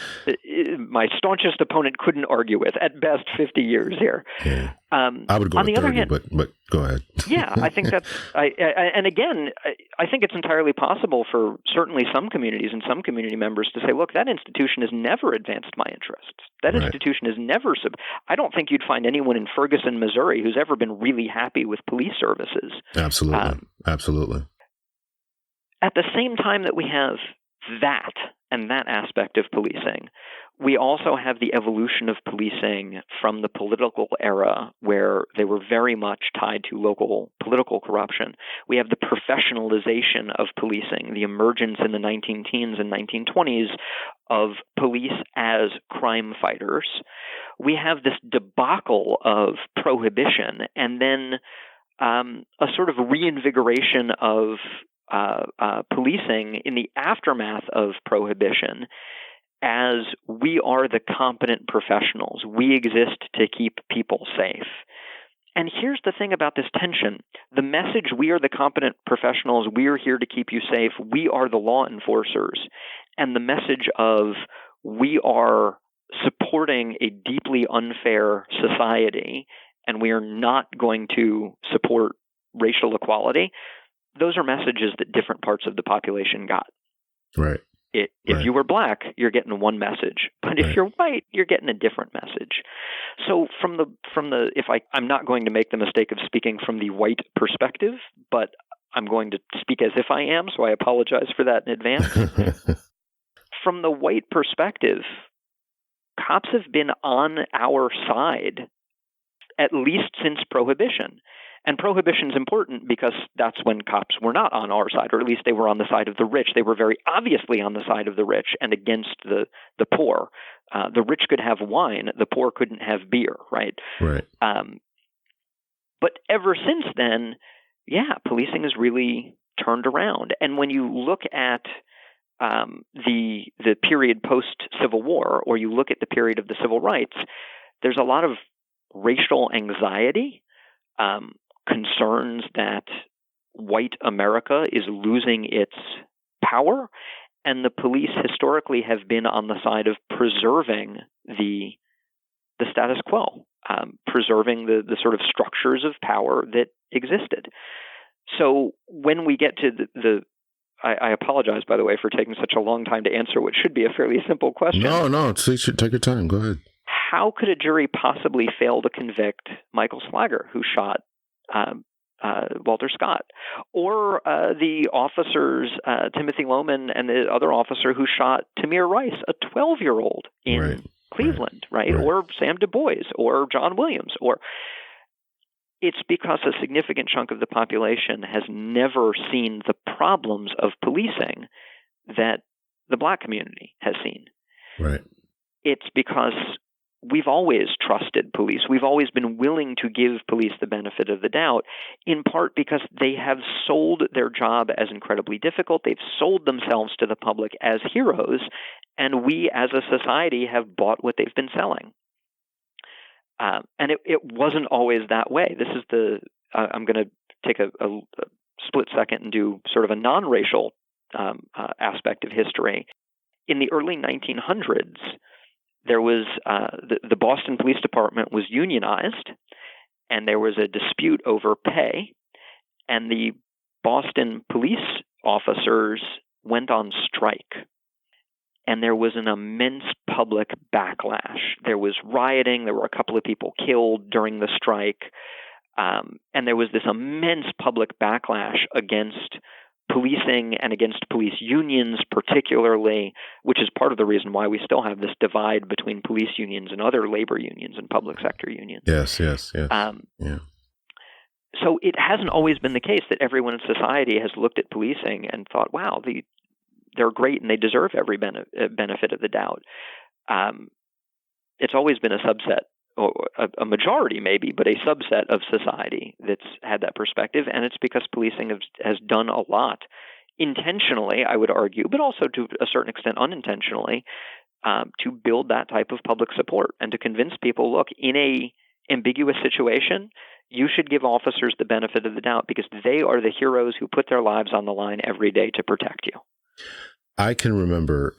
my staunchest opponent couldn't argue with. At best, 50 years here. Yeah. I would go on the 30, other hand, but go ahead. Yeah, I think that's. And again, I think it's entirely possible for certainly some communities and some community members to say, look, that institution has never advanced my interests. That institution has never. I don't think you'd find anyone in Ferguson, Missouri, who's ever been really happy with police services. Absolutely. Absolutely. At the same time that we have that and that aspect of policing, we also have the evolution of policing from the political era where they were very much tied to local political corruption. We have the professionalization of policing, the emergence in the 19-teens and 1920s of police as crime fighters. We have this debacle of prohibition and then a sort of reinvigoration of policing in the aftermath of prohibition, as we are the competent professionals. We exist to keep people safe. And here's the thing about this tension. The message, we are the competent professionals, we are here to keep you safe, we are the law enforcers, and the message of we are supporting a deeply unfair society and we are not going to support racial equality, those are messages that different parts of the population got. Right. If you were black, you're getting one message. But if you're white, you're getting a different message. So I'm not going to make the mistake of speaking from the white perspective, but I'm going to speak as if I am, so I apologize for that in advance. From the white perspective, cops have been on our side at least since Prohibition. And Prohibition's important because that's when cops were not on our side, or at least they were on the side of the rich. They were very obviously on the side of the rich and against the poor. The rich could have wine, the poor couldn't have beer, right? Right. But ever since then, policing has really turned around. And when you look at the period post-Civil War, or you look at the period of the civil rights, there's a lot of racial anxiety, concerns that white America is losing its power, and the police historically have been on the side of preserving the status quo, preserving the sort of structures of power that existed. So when we get to I apologize, by the way, for taking such a long time to answer what should be a fairly simple question. No, please take your time. Go ahead. How could a jury possibly fail to convict Michael Slager, who shot Walter Scott, or the officers, Timothy Loman and the other officer who shot Tamir Rice, a 12-year-old in Cleveland, right? Or Sam Du Bois, or John Williams, or... It's because a significant chunk of the population has never seen the problems of policing that the Black community has seen. Right. It's because we've always trusted police. We've always been willing to give police the benefit of the doubt, in part because they have sold their job as incredibly difficult. They've sold themselves to the public as heroes, and we as a society have bought what they've been selling. And it wasn't always that way. This is I'm going to take a split second and do sort of a non-racial aspect of history. In the early 1900s, there was the Boston Police Department was unionized, and there was a dispute over pay, and the Boston police officers went on strike. And there was an immense public backlash. There was rioting. There were a couple of people killed during the strike. And there was this immense public backlash against policing and against police unions particularly, which is part of the reason why we still have this divide between police unions and other labor unions and public sector unions. Yes. So it hasn't always been the case that everyone in society has looked at policing and thought, wow, they're great and they deserve every benefit of the doubt. It's always been a subset, or a majority maybe, but a subset of society that's had that perspective. And it's because policing has done a lot intentionally, I would argue, but also to a certain extent unintentionally, to build that type of public support and to convince people, look, in a ambiguous situation, you should give officers the benefit of the doubt because they are the heroes who put their lives on the line every day to protect you. I can remember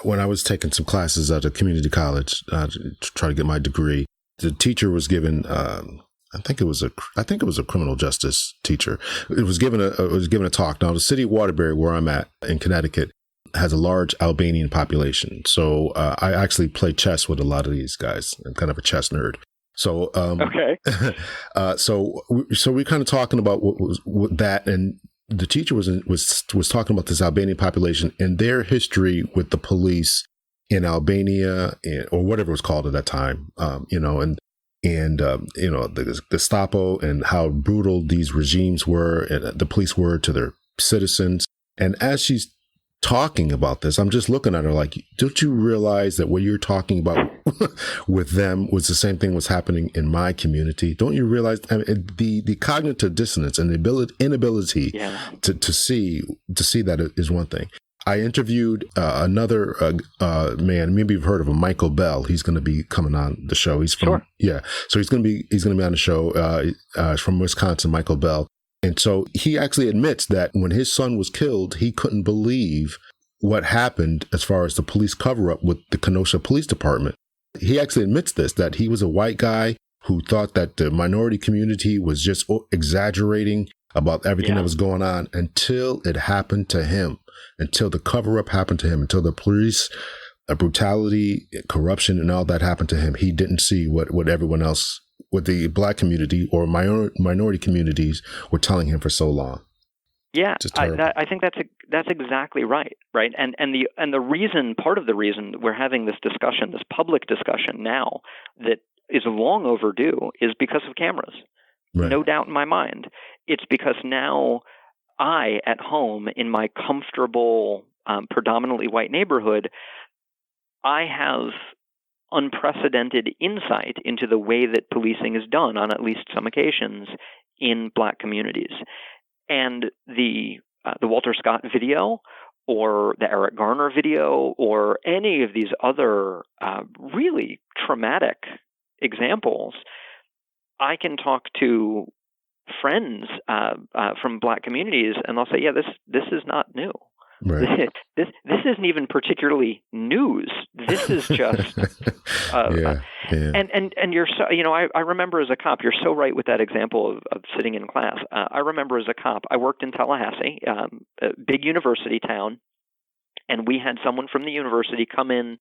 when I was taking some classes at a community college to try to get my degree. The teacher was given, I think it was a criminal justice teacher. It was given a talk. Now, the city of Waterbury, where I'm at in Connecticut, has a large Albanian population. So I actually play chess with a lot of these guys. I'm kind of a chess nerd. So okay. So we're kind of talking about what that, and the teacher was talking about this Albanian population and their history with the police in Albania, or whatever it was called at that time, and the Gestapo, and how brutal these regimes were and the police were to their citizens. And as she's talking about this, I'm just looking at her like, don't you realize that what you're talking about with them was the same thing was happening in my community? Don't you realize the cognitive dissonance and the inability to see that is one thing. I interviewed another man. Maybe you've heard of him, Michael Bell. He's going to be coming on the show. He's from So he's going to be on the show. From Wisconsin, Michael Bell. And so he actually admits that when his son was killed, he couldn't believe what happened as far as the police cover-up with the Kenosha Police Department. He actually admits this, that he was a white guy who thought that the minority community was just exaggerating about everything that was going on until it happened to him, until the cover-up happened to him, until the police brutality, corruption, and all that happened to him, he didn't see what everyone else, what the Black community or minority communities were telling him for so long. Yeah, I think that's exactly right, right? And the reason, part of the reason we're having this discussion, this public discussion now, that is long overdue, is because of cameras. Right. No doubt in my mind. It's because now I, at home in my comfortable, predominantly white neighborhood, I have unprecedented insight into the way that policing is done on at least some occasions in Black communities. And the Walter Scott video or the Eric Garner video or any of these other really traumatic examples, I can talk to friends from Black communities, and they'll say, "Yeah, this is not new. Right. This isn't even particularly news. This is just." And you're so, I remember as a cop, you're so right with that example of sitting in class. I remember as a cop, I worked in Tallahassee, a big university town, and we had someone from the university come in.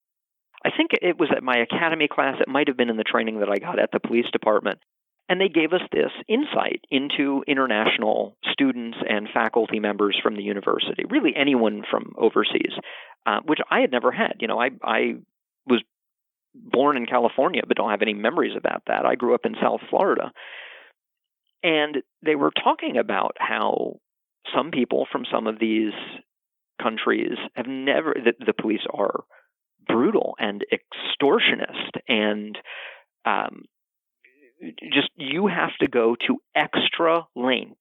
I think it was at my academy class. It might have been in the training that I got at the police department. And they gave us this insight into international students and faculty members from the university, really anyone from overseas, which I had never had. I was born in California, but don't have any memories about that. I grew up in South Florida. And they were talking about how some people from some of these countries have never, the police are brutal and extortionist and just you have to go to extra lengths.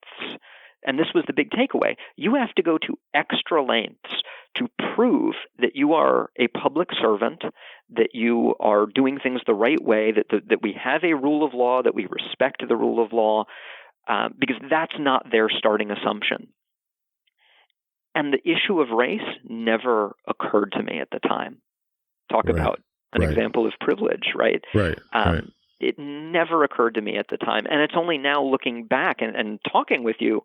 And this was the big takeaway. You have to go to extra lengths to prove that you are a public servant, that you are doing things the right way, that we have a rule of law, that we respect the rule of law, because that's not their starting assumption. And the issue of race never occurred to me at the time. Talk about an example of privilege, right? Right. It never occurred to me at the time. And it's only now looking back and talking with you,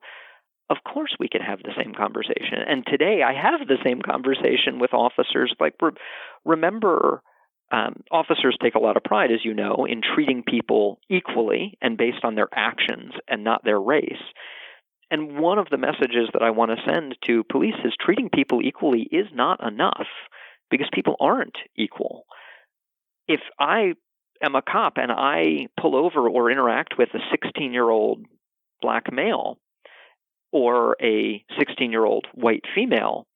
of course we could have the same conversation. And today I have the same conversation with officers. Like, remember, officers take a lot of pride, as you know, in treating people equally and based on their actions and not their race. And one of the messages that I want to send to police is treating people equally is not enough because people aren't equal. If I am a cop and I pull over or interact with a 16-year-old Black male or a 16-year-old white female,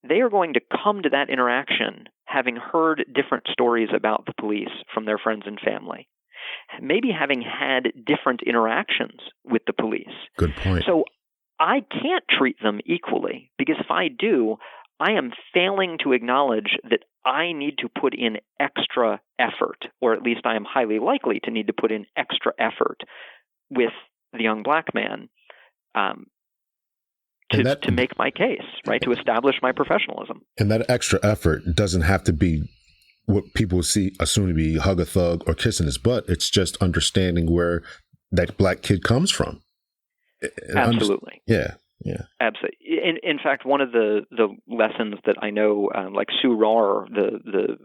they are going to come to that interaction having heard different stories about the police from their friends and family, maybe having had different interactions with the police. Good point. So I can't treat them equally because if I do, I am failing to acknowledge that I need to put in extra effort, or at least I am highly likely to need to put in extra effort with the young Black man to make my case, right, to establish my professionalism. And that extra effort doesn't have to be what people assume to be hug a thug or kissing his butt. It's just understanding where that Black kid comes from. Absolutely. Yeah. Absolutely. In fact, one of the lessons that I know, like Sue Rahr, the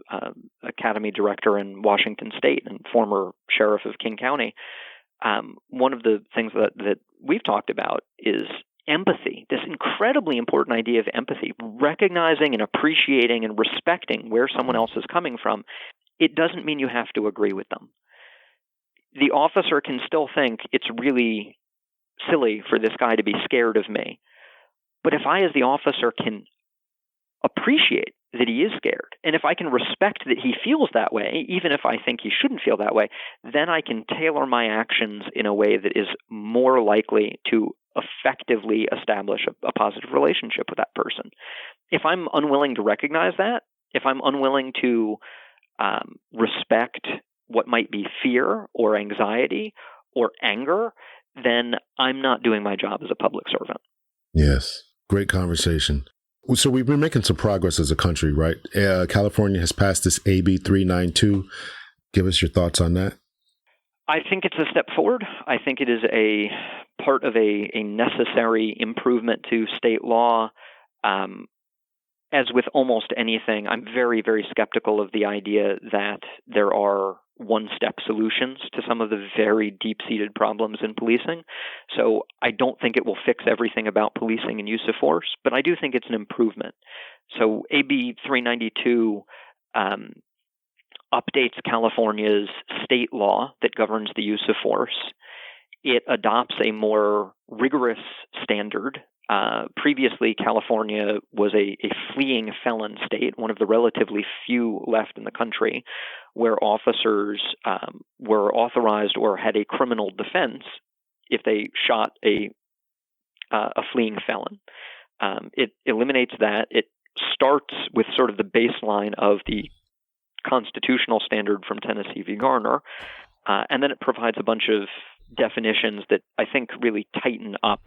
academy director in Washington State and former sheriff of King County, one of the things that we've talked about is empathy, this incredibly important idea of empathy, recognizing and appreciating and respecting where someone else is coming from. It doesn't mean you have to agree with them. The officer can still think it's really silly for this guy to be scared of me. But if I, as the officer, can appreciate that he is scared, and if I can respect that he feels that way, even if I think he shouldn't feel that way, then I can tailor my actions in a way that is more likely to effectively establish a positive relationship with that person. If I'm unwilling to recognize that, if I'm unwilling to respect what might be fear or anxiety or anger, then I'm not doing my job as a public servant. Yes. Great conversation. So we've been making some progress as a country, right? California has passed this AB 392. Give us your thoughts on that. I think it's a step forward. I think it is a part of a necessary improvement to state law. as with almost anything, I'm very, very skeptical of the idea that there are one-step solutions to some of the very deep-seated problems in policing. So I don't think it will fix everything about policing and use of force, but I do think it's an improvement. So AB 392 updates California's state law that governs the use of force. It adopts a more rigorous standard. Previously, California was a fleeing felon state, one of the relatively few left in the country, where officers were authorized or had a criminal defense if they shot a fleeing felon. It eliminates that. It starts with sort of the baseline of the constitutional standard from Tennessee v. Garner, and then it provides a bunch of definitions that I think really tighten up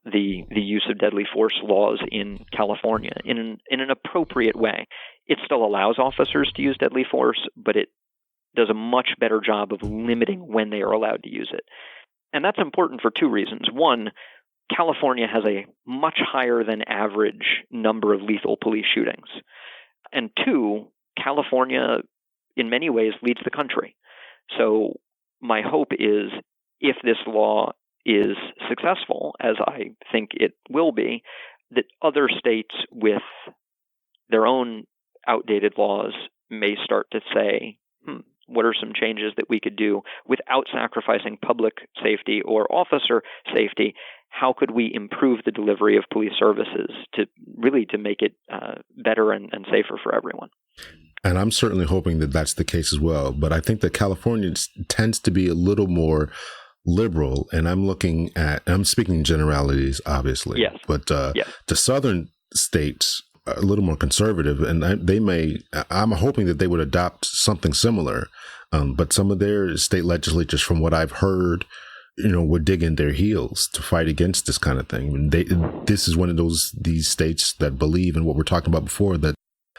the use of deadly force laws in California in an appropriate way. It still allows officers to use deadly force, but it does a much better job of limiting when they are allowed to use it. And that's important for two reasons. One, California has a much higher than average number of lethal police shootings. And two, California, in many ways, leads the country. So my hope is if this law is successful, as I think it will be, that other states with their own outdated laws may start to say, what are some changes that we could do without sacrificing public safety or officer safety? How could we improve the delivery of police services to make it better and safer for everyone? And I'm certainly hoping that that's the case as well. But I think that California tends to be a little more liberal, and I'm speaking generalities, obviously. Yes. But yes. The southern states are a little more conservative, and I'm hoping that they would adopt something similar. But some of their state legislatures, from what I've heard, would dig in their heels to fight against this kind of thing. And this is one of these states that believe in what we're talking about before, that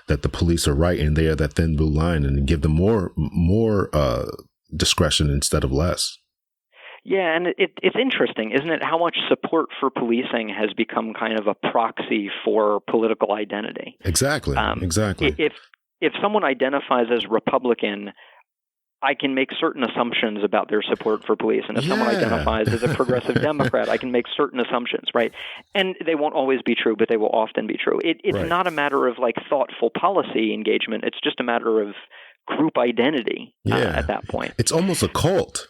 the police are right and they are that thin blue line, and give them more discretion instead of less. Yeah, and it's interesting, isn't it, how much support for policing has become kind of a proxy for political identity. Exactly. Exactly. If someone identifies as Republican, I can make certain assumptions about their support for police. And if someone identifies as a progressive Democrat, I can make certain assumptions, right? And they won't always be true, but they will often be true. It's right. Not a matter of like thoughtful policy engagement. It's just a matter of group identity at that point. It's almost a cult.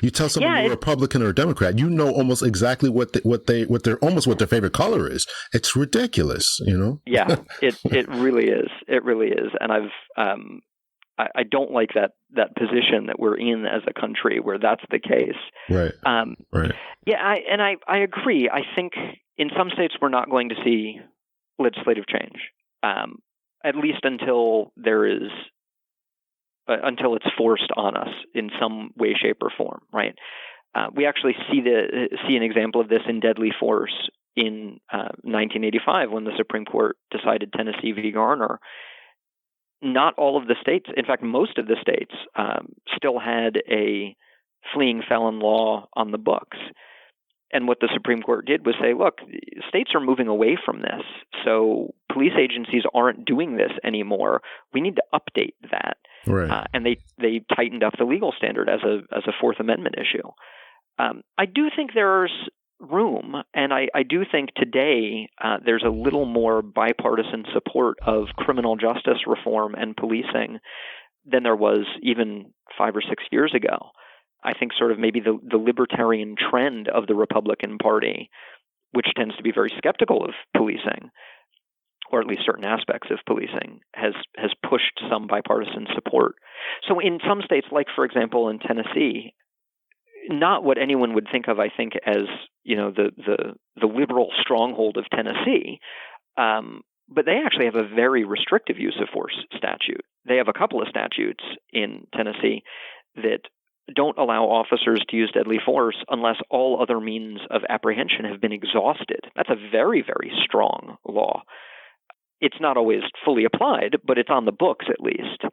You tell someone you're a Republican or a Democrat, almost exactly what their favorite color is. It's ridiculous, Yeah, it really is. It really is. And I don't like that position that we're in as a country where that's the case. Right. Right. Yeah, I agree. I think in some states we're not going to see legislative change, at least until it's forced on us in some way, shape, or form. Right. We actually see an example of this in deadly force in 1985 when the Supreme Court decided Tennessee v. Garner. Not all of the states, in fact, most of the states still had a fleeing felon law on the books. And what the Supreme Court did was say, look, states are moving away from this. So police agencies aren't doing this anymore. We need to update that. Right. And they tightened up the legal standard as a Fourth Amendment issue. I do think there's room, and I do think today there's a little more bipartisan support of criminal justice reform and policing than there was even 5 or 6 years ago. I think sort of maybe the libertarian trend of the Republican Party, which tends to be very skeptical of policing, or at least certain aspects of policing, has pushed some bipartisan support. So in some states, like, for example, in Tennessee, not what anyone would think of, I think, as the liberal stronghold of Tennessee, but they actually have a very restrictive use of force statute. They have a couple of statutes in Tennessee that don't allow officers to use deadly force unless all other means of apprehension have been exhausted. That's a very, very strong law. It's not always fully applied, but it's on the books at least.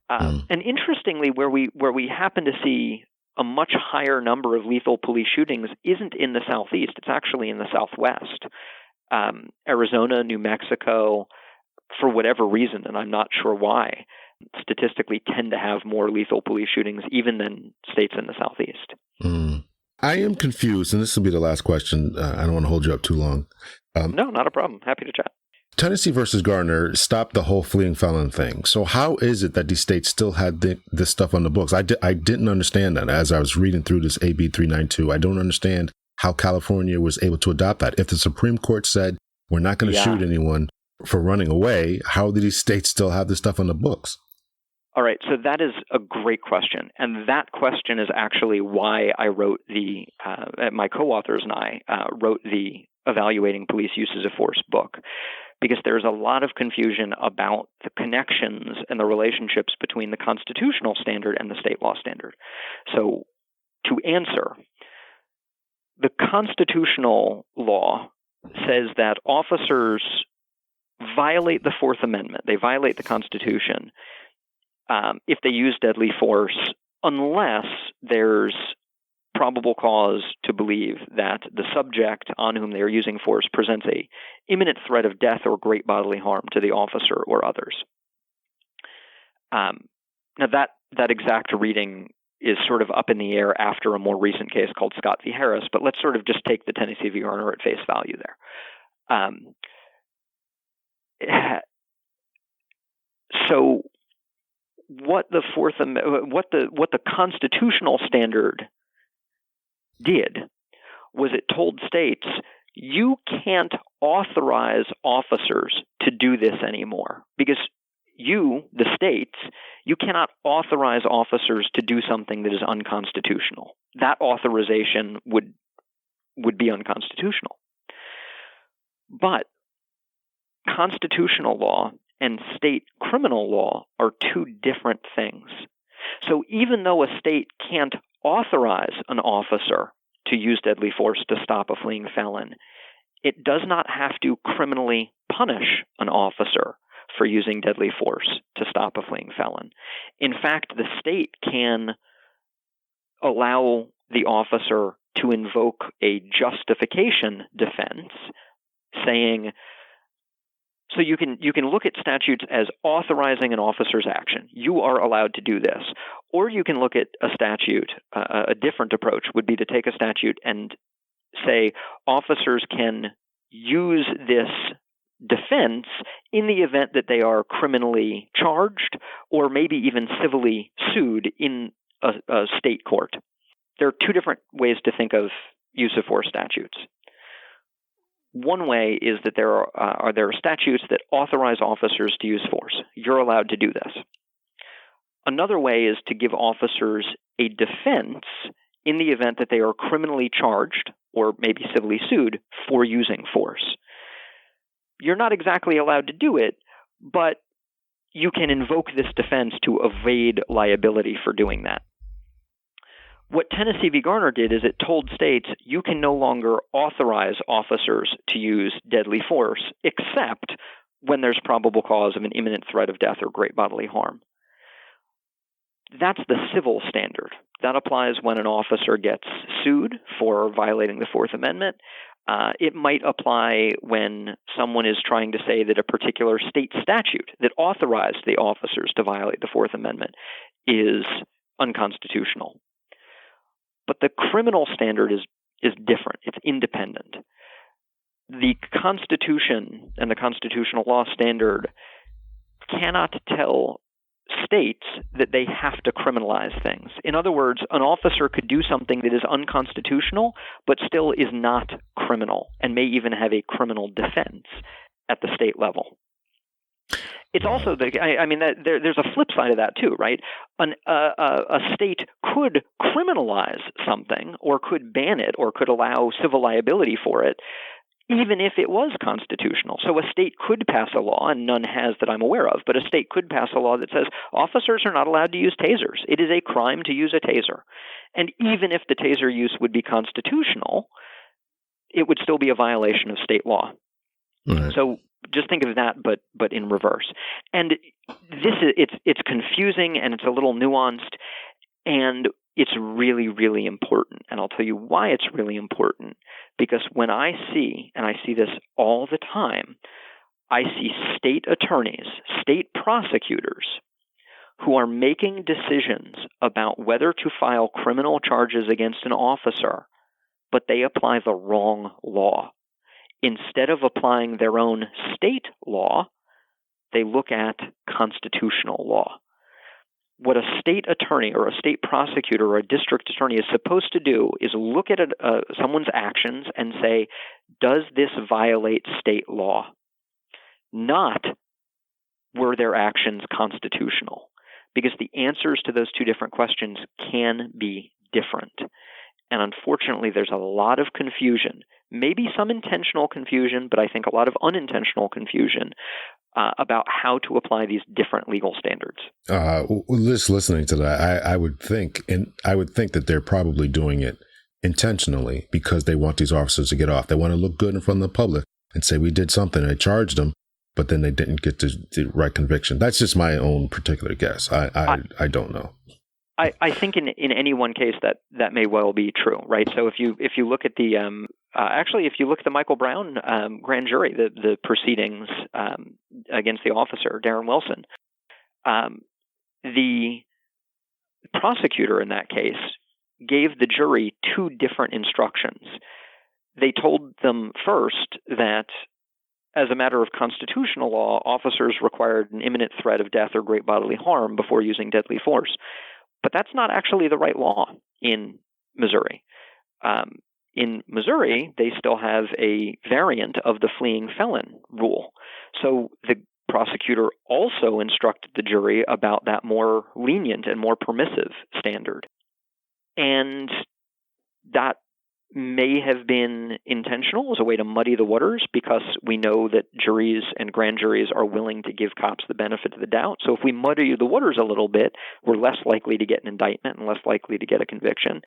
And interestingly, where we happen to see a much higher number of lethal police shootings isn't in the Southeast. It's actually in the Southwest. Arizona, New Mexico, for whatever reason, and I'm not sure why, statistically tend to have more lethal police shootings even than states in the Southeast. I am confused, and this will be the last question. I don't want to hold you up too long. No, not a problem. Happy to chat. Tennessee versus Garner stopped the whole fleeing felon thing. So how is it that these states still had this stuff on the books? I didn't understand that as I was reading through this AB 392. I don't understand how California was able to adopt that. If the Supreme Court said we're not going to shoot anyone for running away, how do these states still have this stuff on the books? All right, so that is a great question. And that question is actually why I wrote my co-authors and I wrote the Evaluating Police Uses of Force book, because there's a lot of confusion about the connections and the relationships between the constitutional standard and the state law standard. So to answer, the constitutional law says that officers violate the Fourth Amendment. They violate the Constitution if they use deadly force, unless there's probable cause to believe that the subject on whom they are using force presents a imminent threat of death or great bodily harm to the officer or others. Now that exact reading is sort of up in the air after a more recent case called Scott v. Harris, but let's sort of just take the Tennessee v. Garner at face value there. So what the constitutional standard did was it told states, you can't authorize officers to do this anymore, because you, the states, you cannot authorize officers to do something that is unconstitutional. That authorization would be unconstitutional. But constitutional law and state criminal law are two different things. So even though a state can't authorize an officer to use deadly force to stop a fleeing felon, it does not have to criminally punish an officer for using deadly force to stop a fleeing felon. In fact, the state can allow the officer to invoke a justification defense, saying, so you can look at statutes as authorizing an officer's action. You are allowed to do this. Or you can look at a statute, a different approach would be to take a statute and say officers can use this defense in the event that they are criminally charged or maybe even civilly sued in a state court. There are two different ways to think of use of force statutes. One way is that there are statutes that authorize officers to use force. You're allowed to do this. Another way is to give officers a defense in the event that they are criminally charged or maybe civilly sued for using force. You're not exactly allowed to do it, but you can invoke this defense to evade liability for doing that. What Tennessee v. Garner did is it told states you can no longer authorize officers to use deadly force except when there's probable cause of an imminent threat of death or great bodily harm. That's the civil standard. That applies when an officer gets sued for violating the Fourth Amendment. It might apply when someone is trying to say that a particular state statute that authorized the officers to violate the Fourth Amendment is unconstitutional. But the criminal standard is different. It's independent. The Constitution and the constitutional law standard cannot tell states that they have to criminalize things. In other words, an officer could do something that is unconstitutional, but still is not criminal and may even have a criminal defense at the state level. It's also there's a flip side of that too, right? A state could criminalize something, or could ban it, or could allow civil liability for it, even if it was constitutional. So a state could pass a law, and none has that I'm aware of, but a state could pass a law that says officers are not allowed to use tasers. It is a crime to use a taser. And even if the taser use would be constitutional, it would still be a violation of state law. Right. So just think of that, but in reverse. And it's confusing and it's a little nuanced. And it's really, really important. And I'll tell you why it's really important. Because when I see, and I see this all the time, I see state attorneys, state prosecutors, who are making decisions about whether to file criminal charges against an officer, but they apply the wrong law. Instead of applying their own state law, they look at constitutional law. What a state attorney or a state prosecutor or a district attorney is supposed to do is look at someone's actions and say, does this violate state law? Not, were their actions constitutional? Because the answers to those two different questions can be different. And unfortunately, there's a lot of confusion, maybe some intentional confusion, but I think a lot of unintentional confusion about how to apply these different legal standards. Just listening to that, I would think that they're probably doing it intentionally because they want these officers to get off. They want to look good in front of the public and say, we did something. They charged them, but then they didn't get the right conviction. That's just my own particular guess. I don't know. I think in any one case that may well be true, right? So if you look at the if you look at the Michael Brown grand jury, the proceedings against the officer Darren Wilson, the prosecutor in that case gave the jury two different instructions. They told them first that, as a matter of constitutional law, officers required an imminent threat of death or great bodily harm before using deadly force. But that's not actually the right law in Missouri. In Missouri, they still have a variant of the fleeing felon rule. So the prosecutor also instructed the jury about that more lenient and more permissive standard. And that may have been intentional as a way to muddy the waters, because we know that juries and grand juries are willing to give cops the benefit of the doubt. So if we muddy the waters a little bit, we're less likely to get an indictment and less likely to get a conviction.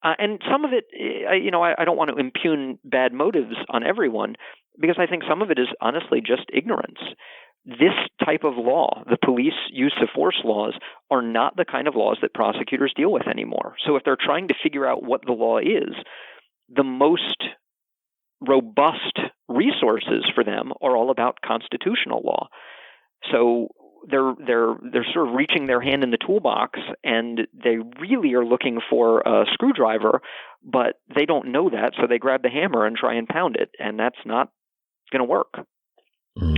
And some of it, I don't want to impugn bad motives on everyone, because I think some of it is honestly just ignorance. This type of law, the police use of force laws, are not the kind of laws that prosecutors deal with anymore. So if they're trying to figure out what the law is, the most robust resources for them are all about constitutional law. So they're sort of reaching their hand in the toolbox, and they really are looking for a screwdriver, but they don't know that, so they grab the hammer and try and pound it, and that's not going to work.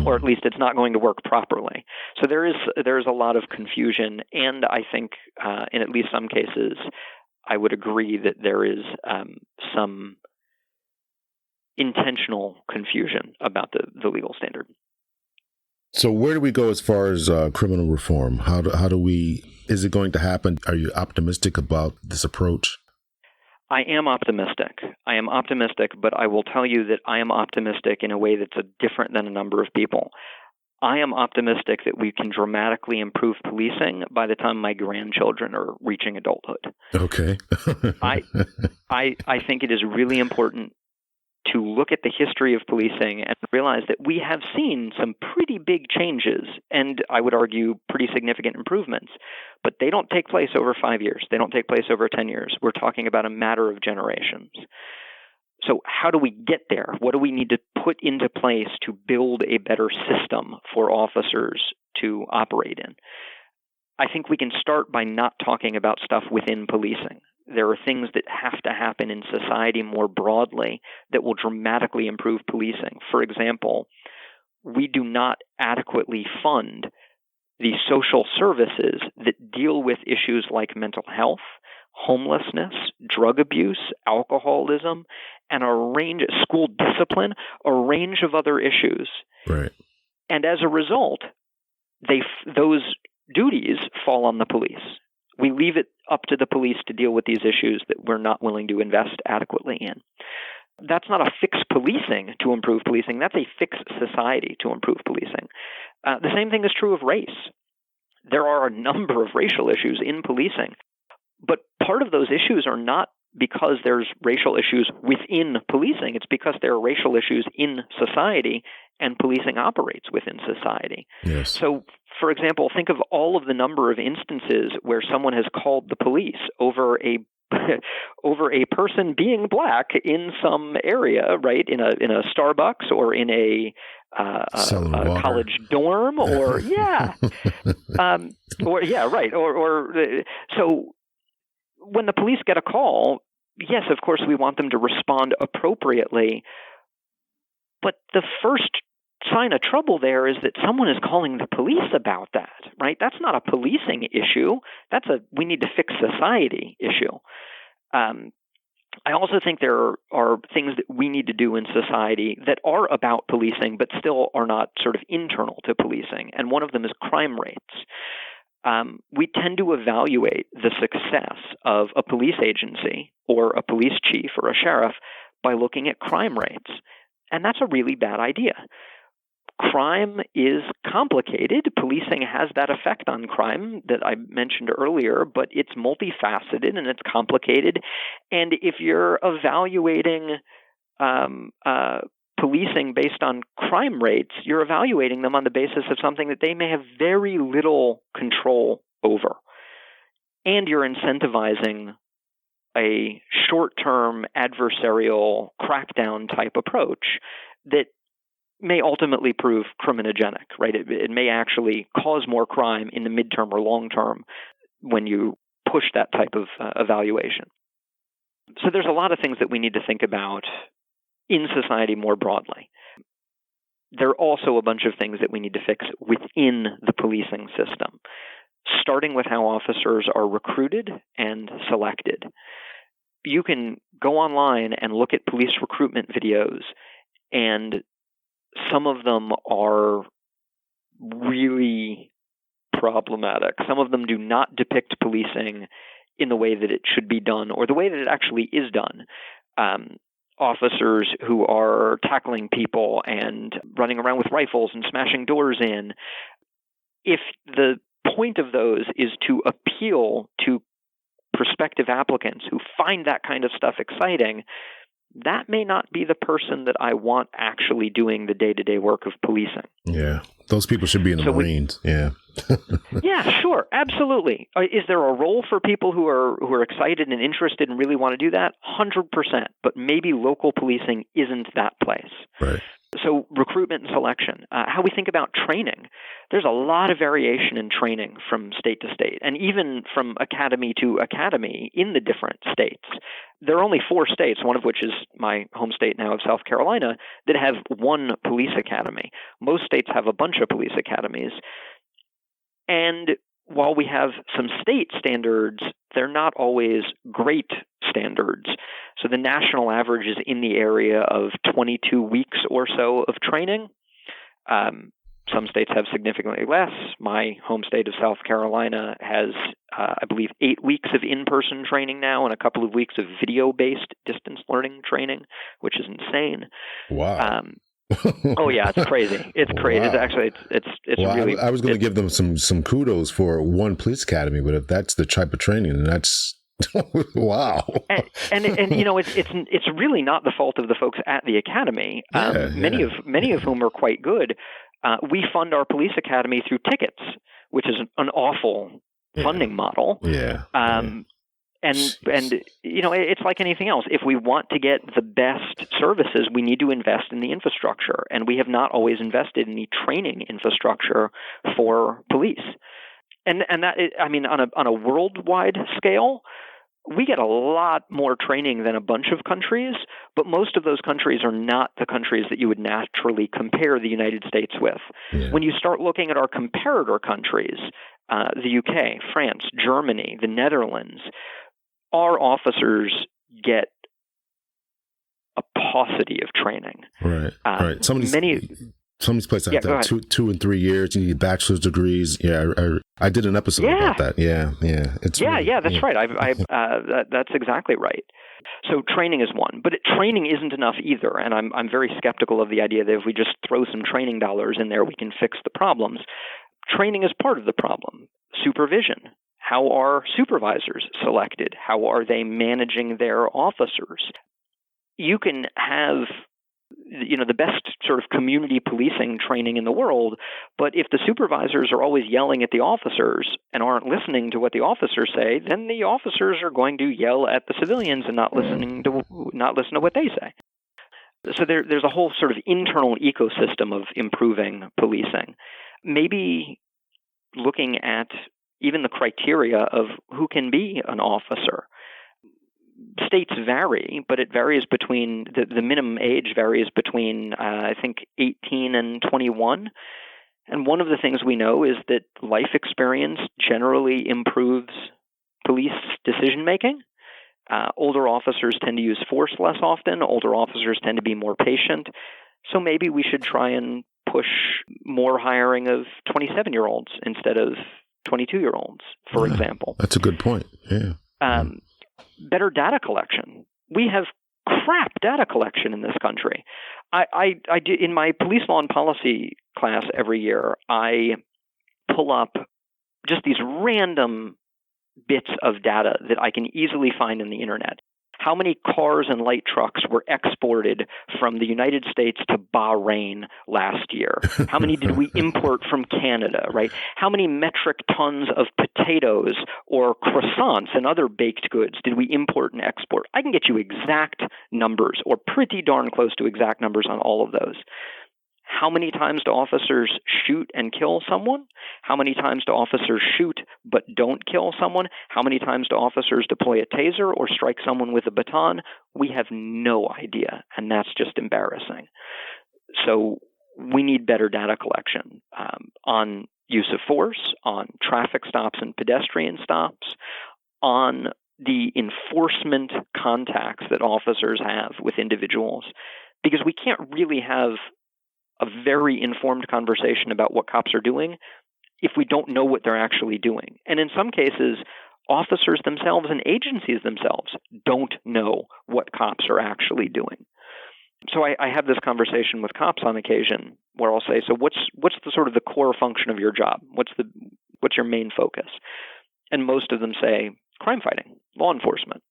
Or at least it's not going to work properly. So there's a lot of confusion, and I think in at least some cases, I would agree that there is some intentional confusion about the legal standard. So where do we go as far as criminal reform? How do we? Is it going to happen? Are you optimistic about this approach? I am optimistic, but I will tell you that I am optimistic in a way that's different than a number of people. I am optimistic that we can dramatically improve policing by the time my grandchildren are reaching adulthood. Okay. I think it is really important to look at the history of policing and realize that we have seen some pretty big changes, and I would argue pretty significant improvements, but they don't take place over 5 years. They don't take place over 10 years. We're talking about a matter of generations. So how do we get there? What do we need to put into place to build a better system for officers to operate in? I think we can start by not talking about stuff within policing. There are things that have to happen in society more broadly that will dramatically improve policing. For example, we do not adequately fund the social services that deal with issues like mental health, homelessness, drug abuse, alcoholism, and a range of school discipline, a range of other issues. Right. And as a result, those duties fall on the police. We leave it up to the police to deal with these issues that we're not willing to invest adequately in. That's not a fix policing to improve policing. That's a fix society to improve policing. The same thing is true of race. There are a number of racial issues in policing, but part of those issues are not because there's racial issues within policing. It's because there are racial issues in society, and policing operates within society. Yes. So For example, think of all of the number of instances where someone has called the police over a person being black in some area, right? In a Starbucks or in a college dorm, or so when the police get a call, yes, of course, we want them to respond appropriately. But the first sign of trouble there is that someone is calling the police about that, right? That's not a policing issue. That's a we need to fix society issue. I also think there are things that we need to do in society that are about policing, but still are not sort of internal to policing. And one of them is crime rates. We tend to evaluate the success of a police agency or a police chief or a sheriff by looking at crime rates. And that's a really bad idea. Crime is complicated. Policing has that effect on crime that I mentioned earlier, but it's multifaceted and it's complicated. And if you're evaluating policing based on crime rates, you're evaluating them on the basis of something that they may have very little control over. And you're incentivizing a short-term adversarial crackdown type approach that may ultimately prove criminogenic, right? It may actually cause more crime in the midterm or long term when you push that type of evaluation. So there's a lot of things that we need to think about in society more broadly. There are also a bunch of things that we need to fix within the policing system, starting with how officers are recruited and selected. You can go online and look at police recruitment videos, and some of them are really problematic. Some of them do not depict policing in the way that it should be done or the way that it actually is done. Officers who are tackling people and running around with rifles and smashing doors in. If the point of those is to appeal to prospective applicants who find that kind of stuff exciting, that may not be the person that I want actually doing the day-to-day work of policing. Yeah. Those people should be in the Marines. Yeah. Yeah, sure. Absolutely. Is there a role for people who are excited and interested and really want to do that? 100%. But maybe local policing isn't that place. Right. So recruitment and selection, how we think about training. There's a lot of variation in training from state to state, and even from academy to academy in the different states. There are only 4 states, one of which is my home state now of South Carolina, that have one police academy. Most states have a bunch of police academies. And while we have some state standards, they're not always great standards. So the national average is in the area of 22 weeks or so of training. Some states have significantly less. My home state of South Carolina has, I believe, 8 weeks of in-person training now and a couple of weeks of video-based distance learning training, which is insane. Wow. Oh yeah, it's crazy. It's crazy. Wow. It's actually it's well, really. I was going to give them some kudos for one police academy, but if that's the type of training, then that's wow. And you know it's really not the fault of the folks at the academy. Many of whom are quite good. We fund our police academy through tickets, which is an awful funding model. Yeah. And you know, it's like anything else. If we want to get the best services, we need to invest in the infrastructure, and we have not always invested in the training infrastructure for police. And that I mean, on a worldwide scale, we get a lot more training than a bunch of countries, but most of those countries are not the countries that you would naturally compare the United States with. Yeah. When you start looking at our comparator countries, the UK, France, Germany, the Netherlands, our officers get a paucity of training. Right, right. Some of these places have that 2 and 3 years. You need bachelor's degrees. Yeah, I did an episode about that. Yeah. That's right. That's exactly right. So training is one, but training isn't enough either. And I'm very skeptical of the idea that if we just throw some training dollars in there, we can fix the problems. Training is part of the problem. Supervision. How are supervisors selected? How are they managing their officers? You can have the best sort of community policing training in the world. But if the supervisors are always yelling at the officers and aren't listening to what the officers say, then the officers are going to yell at the civilians and not listen to what they say. So there's a whole sort of internal ecosystem of improving policing. Maybe looking at even the criteria of who can be an officer. States vary, but it varies between, the minimum age varies between, I think, 18 and 21. And one of the things we know is that life experience generally improves police decision-making. Older officers tend to use force less often. Older officers tend to be more patient. So maybe we should try and push more hiring of 27-year-olds instead of 22-year-olds, for example. That's a good point. Yeah. Better data collection. We have crap data collection in this country. I do, in my police law and policy class every year, I pull up just these random bits of data that I can easily find on the internet. How many cars and light trucks were exported from the United States to Bahrain last year? How many did we import from Canada, right? How many metric tons of potatoes or croissants and other baked goods did we import and export? I can get you exact numbers, or pretty darn close to exact numbers on all of those. How many times do officers shoot and kill someone? How many times do officers shoot but don't kill someone? How many times do officers deploy a taser or strike someone with a baton? We have no idea, and that's just embarrassing. So we need better data collection on use of force, on traffic stops and pedestrian stops, on the enforcement contacts that officers have with individuals, because we can't really have a very informed conversation about what cops are doing if we don't know what they're actually doing. And in some cases, officers themselves and agencies themselves don't know what cops are actually doing. So I have this conversation with cops on occasion where I'll say, so what's the sort of the core function of your job? What's your main focus? And most of them say crime fighting, law enforcement.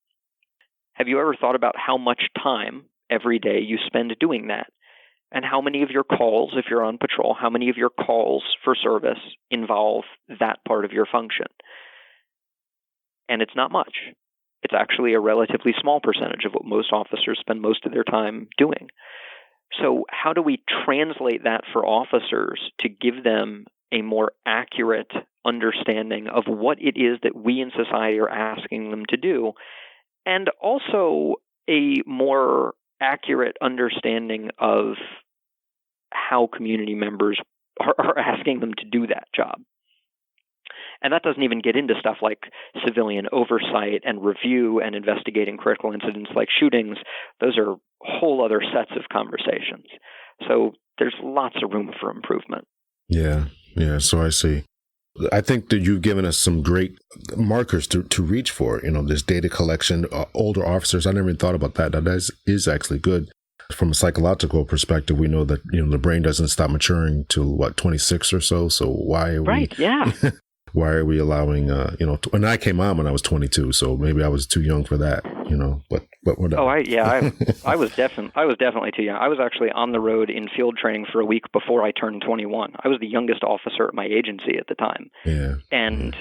Have you ever thought about how much time every day you spend doing that? And how many of your calls, if you're on patrol, how many of your calls for service involve that part of your function? And it's not much. It's actually a relatively small percentage of what most officers spend most of their time doing. So how do we translate that for officers to give them a more accurate understanding of what it is that we in society are asking them to do, and also a more accurate understanding of how community members are asking them to do that job? And that doesn't even get into stuff like civilian oversight and review and investigating critical incidents like shootings. Those are whole other sets of conversations. So there's lots of room for improvement. Yeah. So I see. I think that you've given us some great markers to reach for, this data collection, older officers. I never even thought about that. That is actually good. From a psychological perspective, we know that, the brain doesn't stop maturing till 26 or so. So why are right, we, yeah. Why are we allowing, and I came on when I was 22, so maybe I was too young for that, but whatever. I was definitely too young. I was actually on the road in field training for a week before I turned 21. I was the youngest officer at my agency at the time. Yeah. And,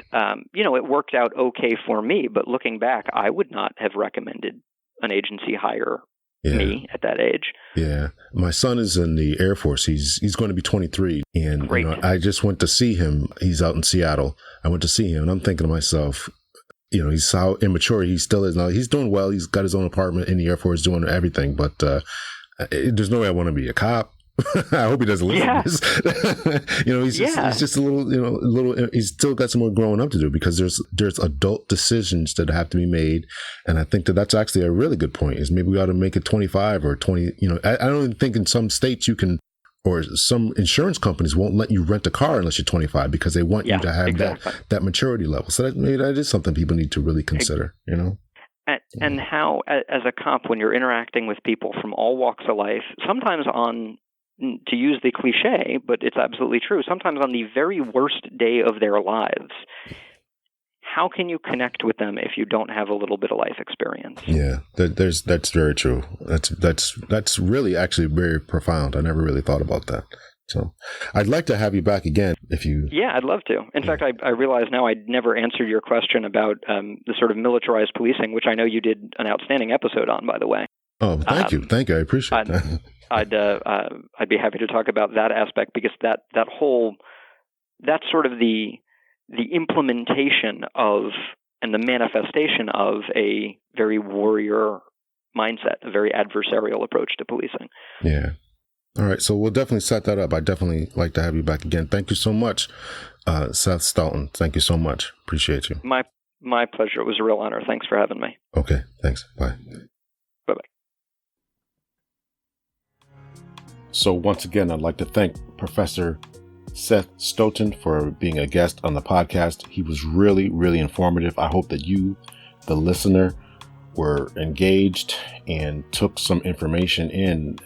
it worked out okay for me, but looking back, I would not have recommended an agency hire me at that age. Yeah. My son is in the Air Force. He's going to be 23. And I just went to see him. He's out in Seattle. I went to see him and I'm thinking to myself, he's how immature he still is. Now he's doing well. He's got his own apartment in the Air Force doing everything, but there's no way I want to be a cop. I hope he doesn't listen to this. He's just a little, he's still got some more growing up to do because there's adult decisions that have to be made. And I think that's actually a really good point is maybe we ought to make it 25 or 20. I don't even think in some states you can, or some insurance companies won't let you rent a car unless you're 25 because they want you to have that maturity level. So that is something people need to really consider, And how, as a cop, when you're interacting with people from all walks of life, sometimes to use the cliche, but it's absolutely true, sometimes on the very worst day of their lives, how can you connect with them if you don't have a little bit of life experience? Yeah, that's very true. That's really actually very profound. I never really thought about that. So I'd like to have you back again if you... Yeah, I'd love to. In fact, I realize now I never answered your question about the sort of militarized policing, which I know you did an outstanding episode on, by the way. Oh, thank you. I appreciate that. I'd be happy to talk about that aspect, because that's sort of the implementation of and the manifestation of a very warrior mindset, a very adversarial approach to policing. Yeah. All right. So we'll definitely set that up. I'd definitely like to have you back again. Thank you so much, Seth Stoughton. Thank you so much. Appreciate you. My pleasure. It was a real honor. Thanks for having me. Okay. Thanks. Bye. Bye-bye. So once again, I'd like to thank Professor Seth Stoughton for being a guest on the podcast. He was really, really informative. I hope that you, the listener, were engaged and took some information in.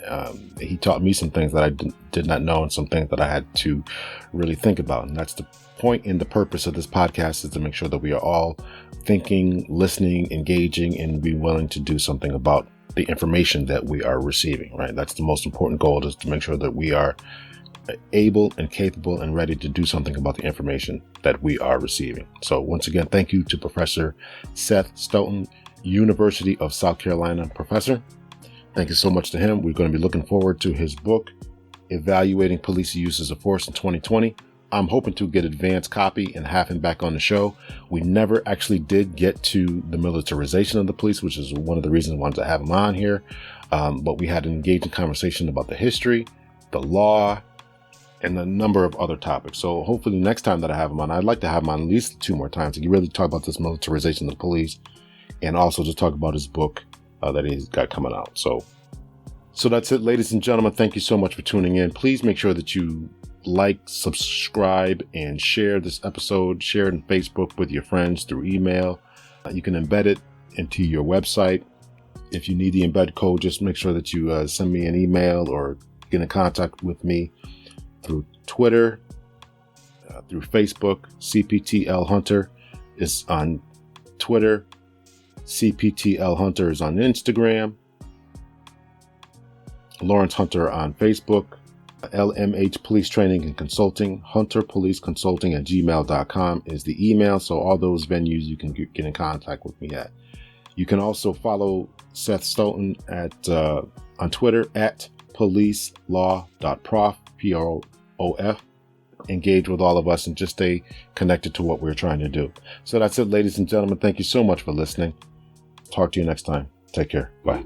He taught me some things that I did not know, and some things that I had to really think about. And that's the point and the purpose of this podcast, is to make sure that we are all thinking, listening, engaging, and be willing to do something about the information that we are receiving, right? That's the most important goal, is to make sure that we are able and capable and ready to do something about the information that we are receiving. So once again, thank you to Professor Seth Stoughton, University of South Carolina professor. Thank you so much to him. We're going to be looking forward to his book, Evaluating Police Uses of Force in 2020. I'm hoping to get advanced copy and have him back on the show. We never actually did get to the militarization of the police, which is one of the reasons I wanted to have him on here. But we had an engaging conversation about the history, the law, and a number of other topics. So hopefully next time that I have him on, I'd like to have him on at least 2 more times to really talk about this militarization of the police, and also to talk about his book that he's got coming out. So that's it, ladies and gentlemen. Thank you so much for tuning in. Please make sure that you like, subscribe, and share this episode. Share it on Facebook with your friends through email. You can embed it into your website. If you need the embed code, just make sure that you send me an email or get in contact with me through Twitter, through Facebook. CPTL Hunter is on Twitter. CPTL Hunter is on Instagram. Lawrence Hunter on Facebook. LMH Police Training and Consulting, hunterpoliceconsulting@gmail.com is the email. So all those venues you can get in contact with me at. You can also follow Seth Stoughton on Twitter at policelawprof, PROF. Engage with all of us and just stay connected to what we're trying to do. So that's it, ladies and gentlemen. Thank you so much for listening. Talk to you next time. Take care. Bye.